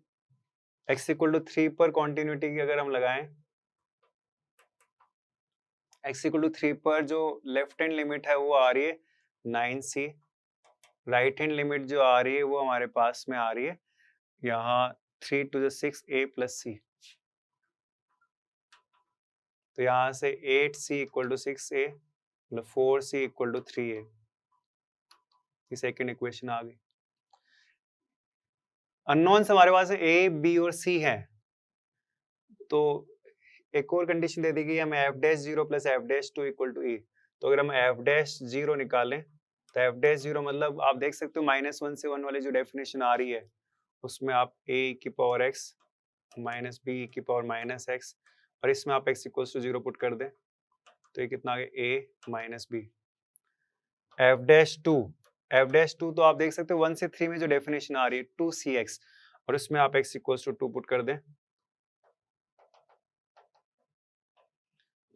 x इक्वल टू 3 पर कॉन्टिन्यूटी की अगर हम लगाएं, x इक्वल टू 3 पर जो लेफ्ट हैंड लिमिट है वो आ रही है 9c, राइट हैंड लिमिट जो आ रही है वो हमारे पास में आ रही है यहाँ 3 to 6a प्लस c। तो यहाँ से 8c इक्वल टू 6a मतलब 4c इक्वल टू 3a, ये सेकेंड इक्वेशन आ गई। अननोन्स हमारे पास a, b और c है, तो एक और कंडीशन दे दी गई हमें f'0 plus f'2 equal to e। तो अगर हम f'0 निकालें तो f'0 मतलब आप देख सकते हो -1 से 1 वाली जो डेफिनेशन आ रही है उसमें आप a की पावर x माइनस b की पावर -x और इसमें आप x इक्वल टू 0 पुट कर दें तो ये कितना आ गया a माइनस b। f'2 तो आप देख सकते हो 1 से 3 में जो डेफिनेशन आ रही है 2cx और उसमें आप x इक्वल टू 2 पुट कर दें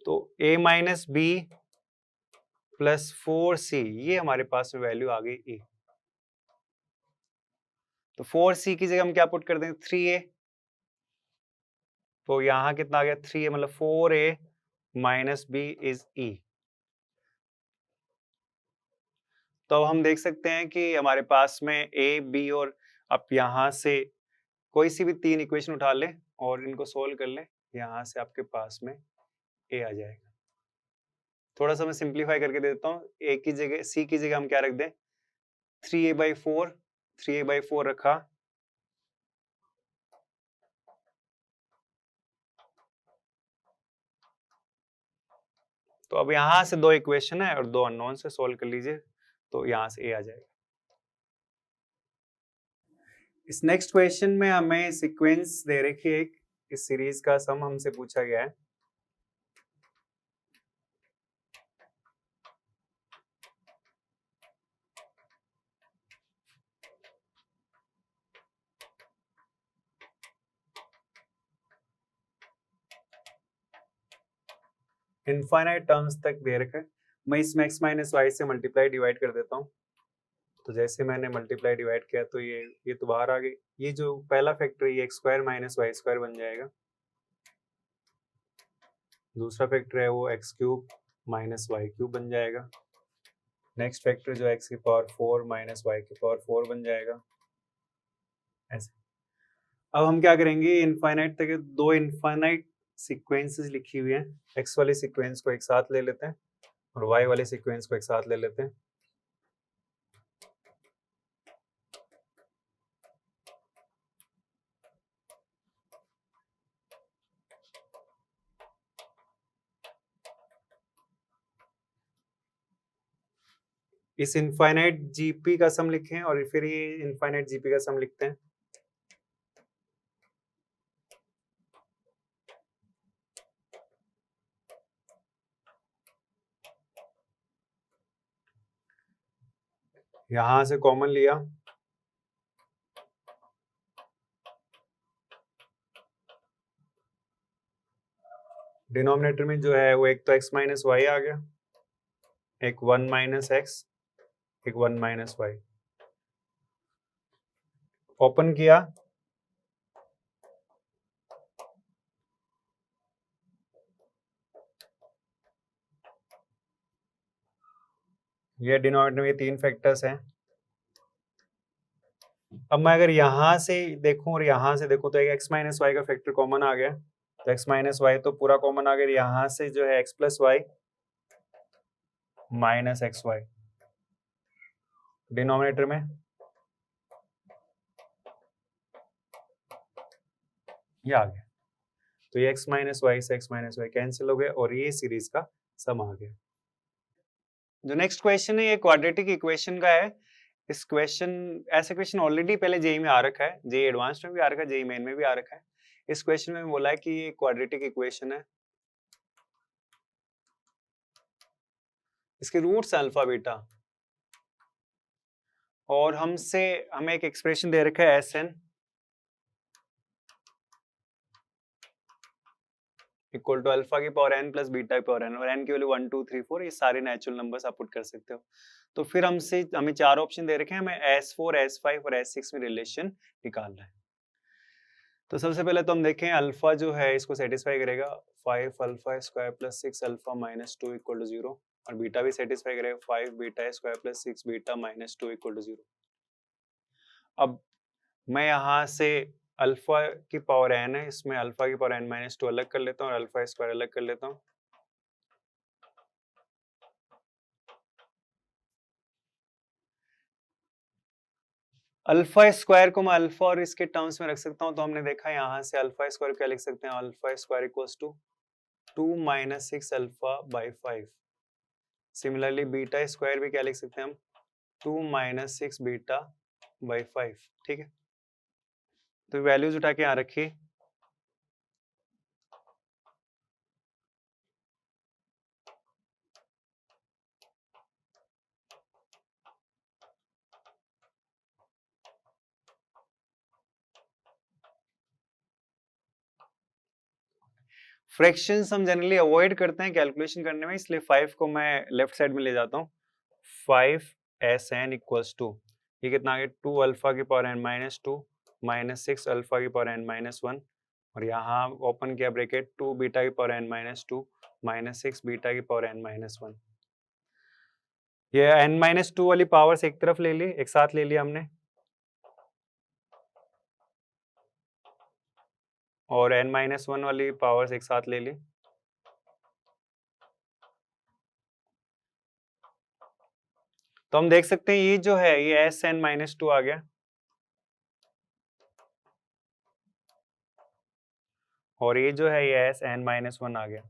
तो a minus b plus 4c, ये हमारे पास में वैल्यू आ गई e। तो 4c की जगह हम क्या पुट कर दें 3a, तो यहां कितना आ गया 3a मतलब 4a minus b is e। तो अब हम देख सकते हैं कि हमारे पास में ए, बी और आप यहाँ से कोई सी भी 3 इक्वेशन उठा ले और इनको सोल्व कर ले, यहाँ से आपके पास में ए आ जाएगा। थोड़ा सा मैं सिंप्लीफाई करके दे देता हूँ। ए की जगह, सी की जगह हम क्या रख दें, 3a/4, 3a/4 रखा, तो अब यहाँ से 2 इक्वेशन है और 2 अननोन से सोल्व कर लीजिए, तो यहाँ से ए आ जाएगा। इस नेक्स्ट क्वेश्चन में हमें सीक्वेंस दे रखी है, इस सीरीज का सम हमसे पूछा गया है। इनफाइनाइट टर्म्स तक दे रखा है। मैं इसमें x माइनस वाई से मल्टीप्लाई डिवाइड कर देता हूँ। तो जैसे मैंने मल्टीप्लाई डिवाइड किया तो ये तो बाहर आ गई। ये जो पहला फैक्टर ये x square minus y square बन जाएगा। दूसरा फैक्टर है वो x cube minus y cube बन जाएगा। नेक्स्ट फैक्टर जो एक्स की पावर 4 माइनस वाई की पावर 4 बन जाएगा, ऐसे। अब हम क्या करेंगे, इनफाइनाइट तक 2 इनफाइनाइट सीक्वेंसेस लिखी हुई हैं। एक्स वाले सीक्वेंस को एक साथ ले लेते हैं और वाई वाले सीक्वेंस को एक साथ ले लेते हैं। इस इनफाइनाइट जीपी का सम लिखें और फिर ये इनफाइनाइट जीपी का सम लिखते हैं। यहां से कॉमन लिया, डिनोमिनेटर में जो है वो एक तो x माइनस वाई आ गया, एक 1 माइनस एक्स, एक 1 माइनस वाई। ओपन किया, ये डिनोमिनेटर में 3 फैक्टर्स हैं। अब मैं अगर यहां से देखूं और यहां से देखूं तो एक x माइनस वाई का फैक्टर कॉमन आ गया, तो x माइनस वाई तो पूरा कॉमन आ गया। यहां से जो है x plus y minus x y denominator में, ये आ गया। तो ये x माइनस वाई से x माइनस वाई कैंसिल हो गया और ये सीरीज का सम आ गया। जो नेक्स्ट क्वेश्चन है ये क्वाड्रेटिक इक्वेशन का है। इस क्वेश्चन, ऐसा क्वेश्चन ऑलरेडी पहले जेई में आ रखा है, जेई एडवांस्ड में भी आ रखा है, जेई मेन में भी आ रखा है। इस क्वेश्चन में बोला है कि ये क्वाड्रेटिक इक्वेशन है, इसके रूट्स अल्फा बीटा, और हमें एक एक्सप्रेशन दे रखा है S N equal to alpha की पावर n प्लस बीटा की पावर n, और n की वैल्यू 1 2 3 4, ये सारे नेचुरल नंबर्स आप पुट कर सकते हो। तो फिर हमें 4 ऑप्शन दे रखे हैं, हमें S4 S5 और S6 में रिलेशन निकालना है। तो सबसे पहले तो हम देखें अल्फा जो है इसको सेटिस्फाई करेगा, 5 alpha square plus 6 alpha minus 2 equal to 0, और बीटा भी सेटिस्फाई करेगा, 5 beta square plus 6 beta minus 2 equal to 0। अब मैं यहाँ से अल्फा की पावर n है, इसमें अल्फा की पावर n माइनस 2 अलग कर लेता हूँ और अल्फा स्क्वायर अलग कर लेता हूँ। अल्फा स्क्वायर को मैं अल्फा और इसके टर्म्स में रख सकता हूँ, तो हमने देखा यहाँ से अल्फा स्क्वायर क्या लिख सकते हैं, alpha square equals to 2 minus 6 alpha by 5। Similarly beta square भी क्या लिख सकते हैं हम, 2 माइनस 6 बीटा बाई 5। ठीक है, तो वैल्यूज उठा के यहाँ रखिए। फ्रैक्शंस हम जनरली अवॉइड करते हैं कैलकुलेशन करने में, इसलिए 5 को मैं लेफ्ट साइड में ले जाता हूँ। 5 SN इक्वल्स टू, ये कितना आ गया, 2 अल्फा की power n minus 2 minus 6 alpha की पावर n माइनस 1, और यहाँ ओपन किया ब्रैकेट 2 बीटा की power n minus 2 minus 6 beta की पावर n माइनस 1। ये n-2 वाली पावर्स एक तरफ ले ली, एक साथ ले लिया हमने, और n-1 वाली पावर्स एक साथ ले ली। तो हम देख सकते हैं ये जो है ये Sn-2 आ गया, और ये जो है ये Sn-1 आ गया।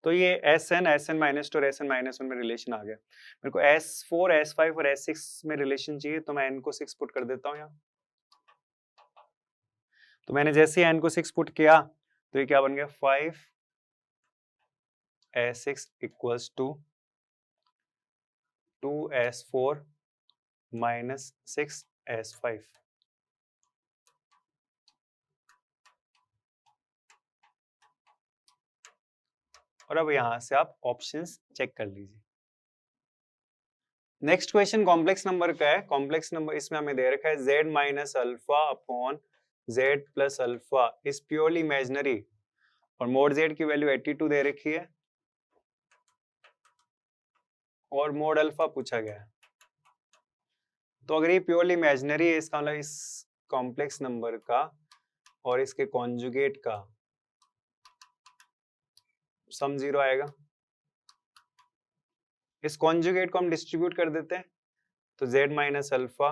तो ये Sn-2 और Sn-1 में रिलेशन आ गया। मेरे को S4, S5 और S6 में रिलेशन चाहिए, तो मैं n को 6 पुट कर देता हूँ यहाँ। तो मैंने जैसे ही n को 6 पुट किया तो ये क्या बन गया, 5 S6 equals to 2 S4 minus 6 S5। और अब यहां से आप ऑप्शंस चेक कर लीजिए। नेक्स्ट क्वेश्चन कॉम्प्लेक्स नंबर का है। कॉम्प्लेक्स नंबर इसमें हमें दे रखा है z minus alpha upon z plus alpha is purely imaginary, और मोड z की वैल्यू 82 दे रखी है, और मोड अल्फा पूछा गया है। तो अगर ये प्योरली इमेजिनरी है, इसका मतलब इस कॉम्प्लेक्स नंबर का और इसके कॉन्जुगेट का सम 0 आएगा। इस कॉन्जुगेट को हम डिस्ट्रीब्यूट कर देते हैं, तो z minus alpha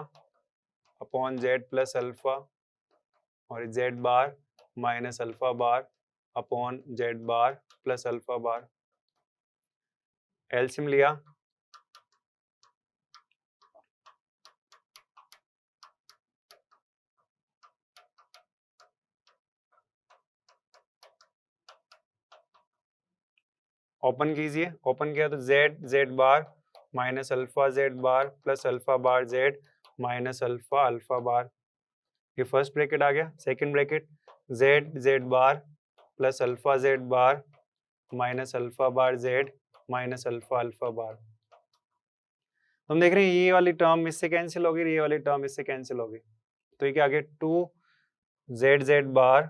upon z plus alpha और z bar minus alpha bar upon z bar plus alpha bar. LCM लिया, ओपन कीजिए, ओपन किया तो z bar minus alpha z bar plus alpha bar z minus alpha alpha bar. ये first bracket आ गया। Second bracket z bar plus alpha z bar minus alpha bar z minus alpha alpha bar. हम देख रहे हैं ये वाली term इससे कैंसिल होगी, ये वाली टर्म इससे कैंसिल होगी, तो ये क्या आ गया, 2z bar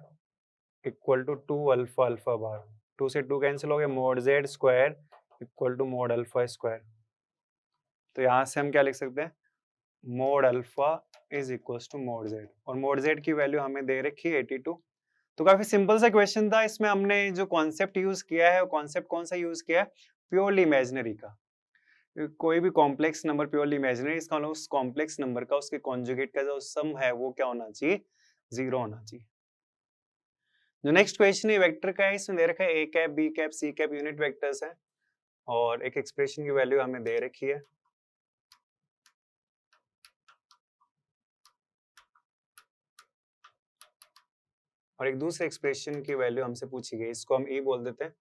equal to 2 alpha alpha bar. 2 से 2 कैंसिल हो गया, mod z square equal to mod alpha square. तो यहाँ से हम क्या लिख सकते हैं, mod alpha is equal to mod z, और मोड z की वैल्यू हमें दे रखी है 82। तो काफी सिंपल सा क्वेश्चन था। इसमें हमने जो कॉन्सेप्ट यूज किया है, वो कॉन्सेप्ट कौन सा यूज किया है, प्योरली इमेजिनरी का। कोई भी कॉम्प्लेक्स नंबर प्योरली इमेजिनरी, इसका मतलब उस कॉम्प्लेक्स नंबर का उसके कॉन्जुगेट का जो सम है वो क्या होना चाहिए, 0 होना चाहिए। जो नेक्स्ट क्वेश्चन है वेक्टर का है। इसमें दे रखा है a cap b cap c cap unit vectors है, और एक एक्सप्रेशन की वैल्यू हमें दे रखी है। और एक दूसरे एक्सप्रेशन की वैल्यू हमसे पूछी गई, इसको हम e बोल देते हैं।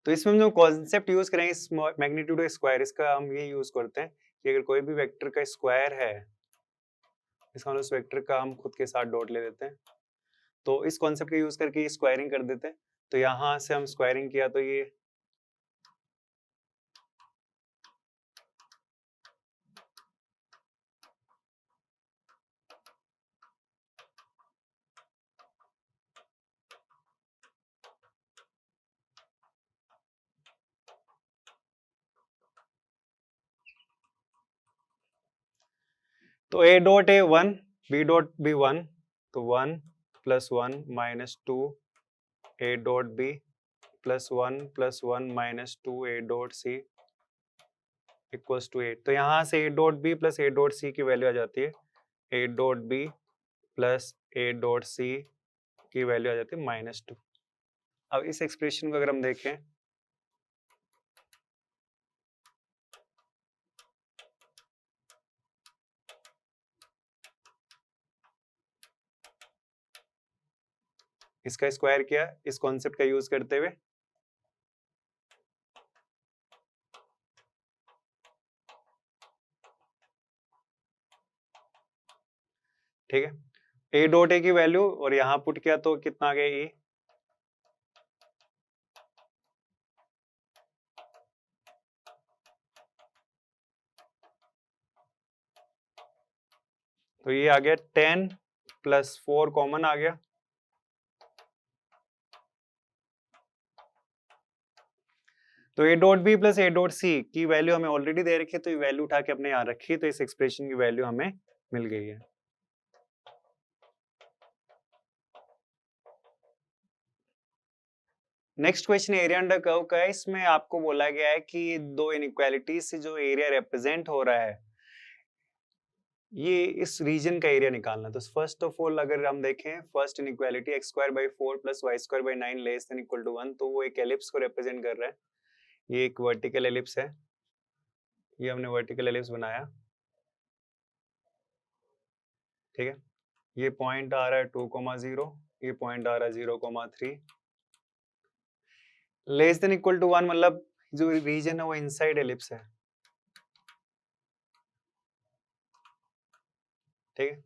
तो इसमें हम जो कॉन्सेप्ट यूज करेंगे मैग्नीट्यूड स्क्वायर, इसका हम ये यूज करते हैं कि अगर कोई भी वेक्टर का स्क्वायर है, इसका मतलब उस वेक्टर का हम खुद के साथ डॉट ले देते हैं। तो इस कॉन्सेप्ट का यूज करके स्क्वायरिंग कर देते हैं। तो यहाँ से हम स्क्वायरिंग किया तो ये तो a dot a 1, b dot b 1, तो 1 plus 1 minus 2 a dot b plus 1 minus 2 a dot c equals to 8। तो यहाँ से a dot b plus a dot c की वैल्यू आ जाती है, a dot b plus a dot c की value आ जाती है -2। अब इस एक्सप्रेशन को अगर हम देखें, इसका स्क्वायर किया इस कॉन्सेप्ट का यूज करते हुए, ठीक है। a डॉट a की वैल्यू और यहाँ पुट किया तो कितना आ गया, e। तो ये आ गया 10 प्लस 4 कॉमन आ गया, तो a dot b plus a dot c की वैल्यू हमें ऑलरेडी दे रखी है, तो ये वैल्यू उठा के अपने यहाँ रखी, तो इस एक्सप्रेशन की वैल्यू हमें मिल गई है। Next question area under curve का है। इसमें आपको बोला गया है कि दो इनइक्वालिटीज से जो एरिया रिप्रेजेंट हो रहा है, ये इस रीजन का एरिया निकालना। तो फर्स्ट ऑफ ऑल अगर हम देखें first inequality x square by 4 plus y square by 9 less than equal to 1, तो वो एक एलिप्स को रिप्रेजेंट कर रहा है। ये एक वर्टिकल एलिप्स है, ये हमने वर्टिकल एलिप्स बनाया, ठीक है। ये पॉइंट आ रहा है 2,0, ये पॉइंट आ रहा है 0,3, लेस देन इक्वल टू 1 मतलब जो रीजन है वो इनसाइड एलिप्स है, ठीक है।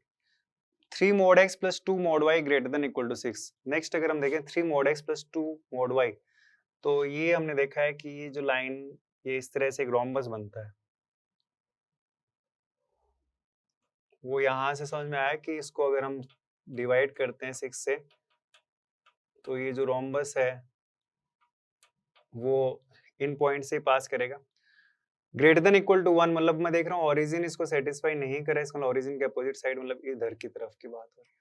3 mod x plus 2 mod y greater than equal to 6। Next अगर हम देखें 3 mod x plus 2 mod y, तो ये हमने देखा है कि ये जो लाइन ये इस तरह से एक रोम्बस बनता है। वो यहाँ से समझ में आया कि इसको अगर हम डिवाइड करते हैं 6 से, तो ये जो रोम्बस है वो इन पॉइंट से पास करेगा। ग्रेटर देन इक्वल टू 1 मतलब मैं देख रहा हूँ ओरिजिन इसको सेटिस्फाई नहीं करे, इसका मतलब ओरिजिन के अपोजिट साइड मतलब इधर की तरफ की बात हो रही है,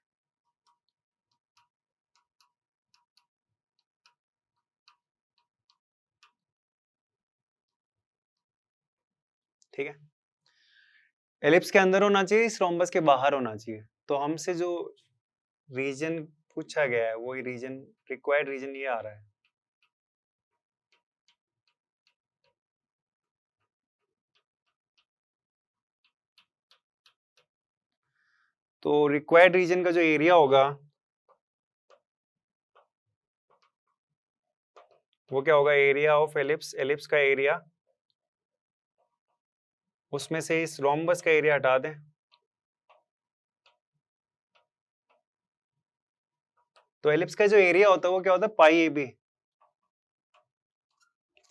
ठीक है। एलिप्स के अंदर होना चाहिए, इस रोम्बस के बाहर होना चाहिए। तो हमसे जो रीजन पूछा गया है वही रीजन, रिक्वायर्ड रीजन ये आ रहा है। तो रिक्वायर्ड रीजन का जो एरिया होगा वो क्या होगा, एरिया ऑफ एलिप्स, एलिप्स का एरिया, उसमें से इस रोम्बस का एरिया हटा दें, तो एलिप्स का जो एरिया होता है वो क्या होता है, पाई ए बी।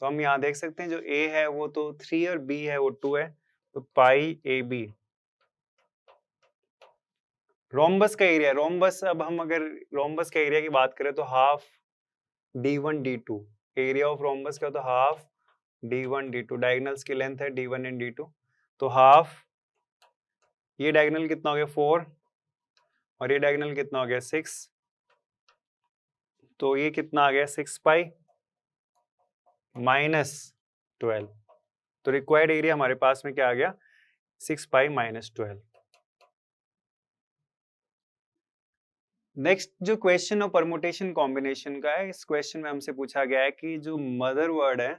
तो हम यहाँ देख सकते हैं जो ए है वो तो 3 और बी है वो 2 है, तो पाई ए बी। रोम्बस का एरिया, रोम्बस अब हम अगर रोम्बस का एरिया की बात करें तो half d1 d2, area of rhombus क्या होता है, हाफ d1 d2, डायगोनल्स की लेंथ है d1 एंड d2, तो हाफ, ये डायगोनल कितना हो गया 4 और ये डायगोनल कितना हो गया 6, तो ये कितना आ गया 6 पाई माइनस 12। तो रिक्वायर्ड एरिया हमारे पास में क्या आ गया, 6 पाई माइनस 12। नेक्स्ट जो क्वेश्चन और परमुटेशन कॉम्बिनेशन का है, इस क्वेश्चन में हमसे पूछा गया है कि जो मदर वर्ड है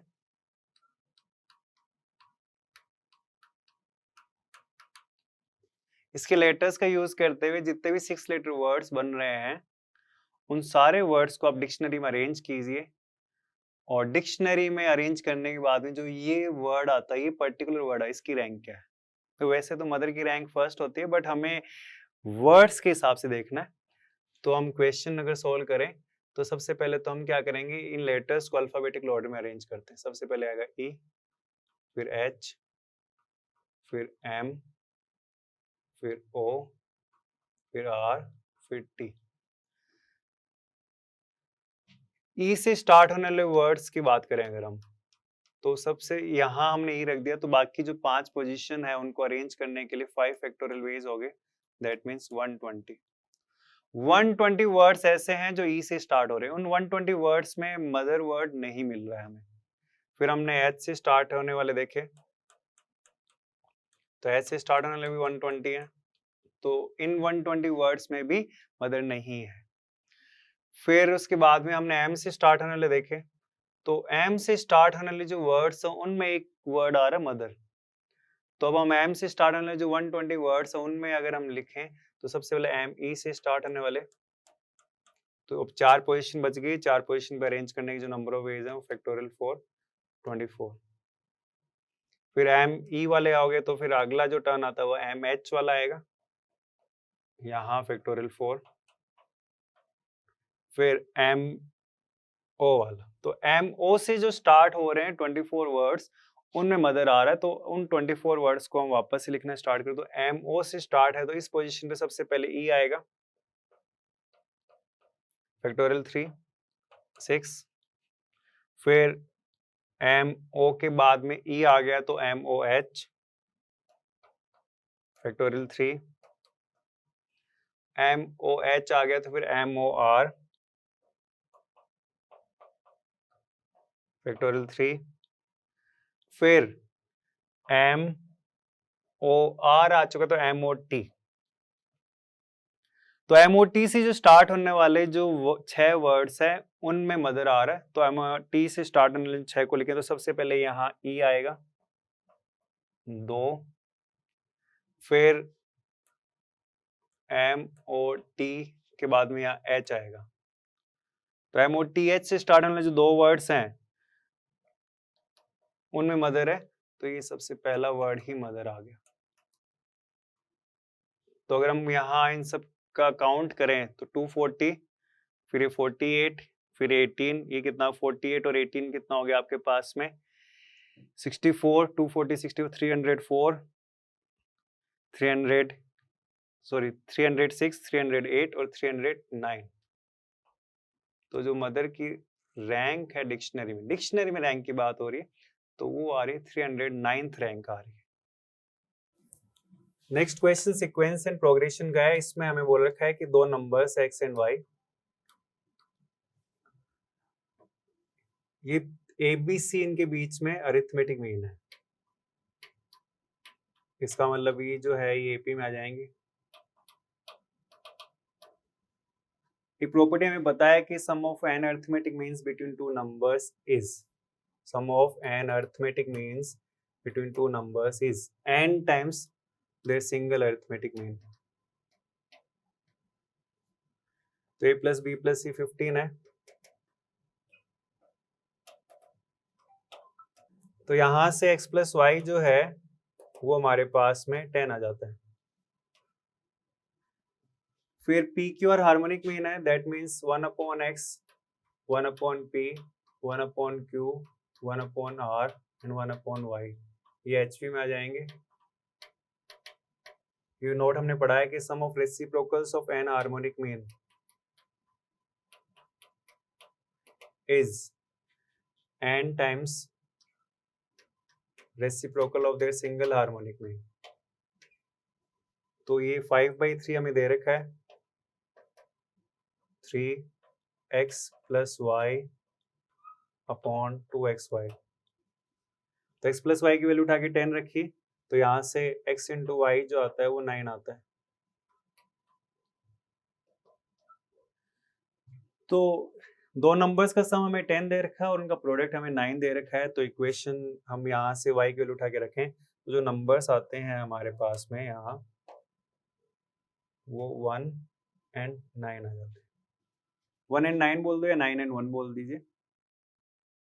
इसके लेटर्स का यूज करते हुए जितने भी 6 लेटर वर्ड्स बन रहे हैं उन सारे वर्ड्स को आप डिक्शनरी में अरेंज कीजिए, और डिक्शनरी में अरेंज करने के बाद में जो ये वर्ड आता है, ये पर्टिकुलर वर्ड है, इसकी रैंक क्या है। तो वैसे तो मदर की रैंक फर्स्ट होती है, बट हमें वर्ड्स के हिसाब से देखना है। तो हम क्वेश्चन अगर सोल्व करें तो सबसे पहले तो हम क्या करेंगे, इन लेटर्स को अल्फाबेटिकल ऑर्डर में अरेंज करते हैं। सबसे पहले आएगा ई, फिर एच, फिर एम, फिर ओ, फिर आर, फिर टी। ई से स्टार्ट होने वाले वर्ड्स की बात करें अगर हम, तो सबसे यहाँ हमने ई रख दिया, तो बाकी जो 5 पोजीशन है उनको अरेंज करने के लिए 5 फैक्टोरियल वेज हो गए, दैट मींस 120। 120 वर्ड्स ऐसे हैं जो ई से स्टार्ट हो रहे हैं। उन 120 वर्ड्स में मदर वर्ड नहीं मिल रहा है हमें। फिर हमने एच से स्टार्ट होने वाले देखे, तो एच से स्टार्ट होने वाले भी 120 है, तो इन 120 वर्ड्स में भी मदर नहीं है। फिर उसके बाद में हमने एम से स्टार्ट होने वाले देखे, तो एम से स्टार्ट होने वाले जो वर्ड्स हैं उनमें एक वर्ड आ रहा है मदर। तो अब हम एम से स्टार्ट होने वाले जो 120 वर्ड्स हैं उनमें अगर हम लिखें तो सबसे पहले एम ई से स्टार्ट होने वाले, तो अब 4 पोजीशन बच गई। 4 पोजीशन पे अरेंज करने के जो नंबर ऑफ वेज है वो फैक्टोरियल 4 24। फिर एम ई वाले आओगे तो फिर अगला जो टर्न आता है वो एम एच वाला आएगा, यहाँ फैक्टोरियल 4, फिर एम ओ वाला। तो एम ओ से जो स्टार्ट हो रहे हैं 24 वर्ड्स उनमें मदर आ रहा है, तो उन 24 वर्ड्स को हम वापस से लिखना स्टार्ट करें। तो एम ओ से स्टार्ट है तो इस पोजीशन पे सबसे पहले ई आएगा, फैक्टोरियल 3 6, फिर एम ओ के बाद में ई आ गया तो M O H factorial 3, M O H आ गया तो फिर एम ओ आर फैक्टोरियल 3, फिर एम ओ आर आ चुका तो एम ओ टी। तो एम ओ टी से जो स्टार्ट होने वाले जो 6 वर्ड्स हैं उनमें मदर आ रहा है, तो एम ओ टी से स्टार्ट होने वाले 6 को लिखें तो सबसे पहले यहाँ ई आएगा 2, फिर एम ओ टी के बाद में यहाँ एच आएगा। तो एम ओ टी एच से स्टार्ट होने वाले जो 2 वर्ड्स हैं उनमें मदर है, तो ये सबसे पहला वर्ड ही मदर आ गया। तो अगर हम यहाँ इन सब का काउंट करें तो 240, फिर ये 48, फिर 18, ये कितना 48 और 18 कितना हो गया आपके पास में 64, 240, 64, 304, 306, 308 और 309। तो जो मदर की रैंक है डिक्शनरी में रैंक की बात हो रही है, तो वो आ रही है 309th रैंक आ रही है। Next question sequence and progression का है। इसमें हमें बोल रखा है कि 2 नंबर्स x एंड y, ये ABC इनके बीच में अरिथमेटिक मीन है। इसका मतलब ये जो है ये AP में आ जाएंगे। ये प्रॉपर्टी हमें बताया कि sum of an arithmetic means between 2 numbers is, sum of an arithmetic means between 2 numbers is n times their single arithmetic mean. तो a plus b plus c 15 है, तो यहां से x प्लस वाई जो है वो हमारे पास में 10 आ जाता है। फिर p क्यू और हार्मोनिक मीन है, that means 1 upon x, 1 upon p, 1 upon q, 1 upon r and 1 upon y, ये hp में आ जाएंगे। ये नोट हमने पढ़ा है कि sum of reciprocals of an harmonic mean is n times reciprocal of their single harmonic mean. तो ये 5/3 हमें दे रखा है, 3x plus Y upon 2xy। तो x प्लस वाई की वैल्यू उठा के 10 रखी, तो यहां से x इंटू वाई जो आता है वो 9 आता है। तो 2 नंबर्स का सम हमें 10 दे रखा है और उनका प्रोडक्ट हमें 9 दे रखा है। तो इक्वेशन हम यहाँ से y की वैल्यू उठा के रखें तो जो नंबर्स आते हैं हमारे पास में यहाँ वो 1 एंड 9 आ जाते हैं। 1 एंड 9 बोल दो या 9 एंड 1 बोल दीजिए।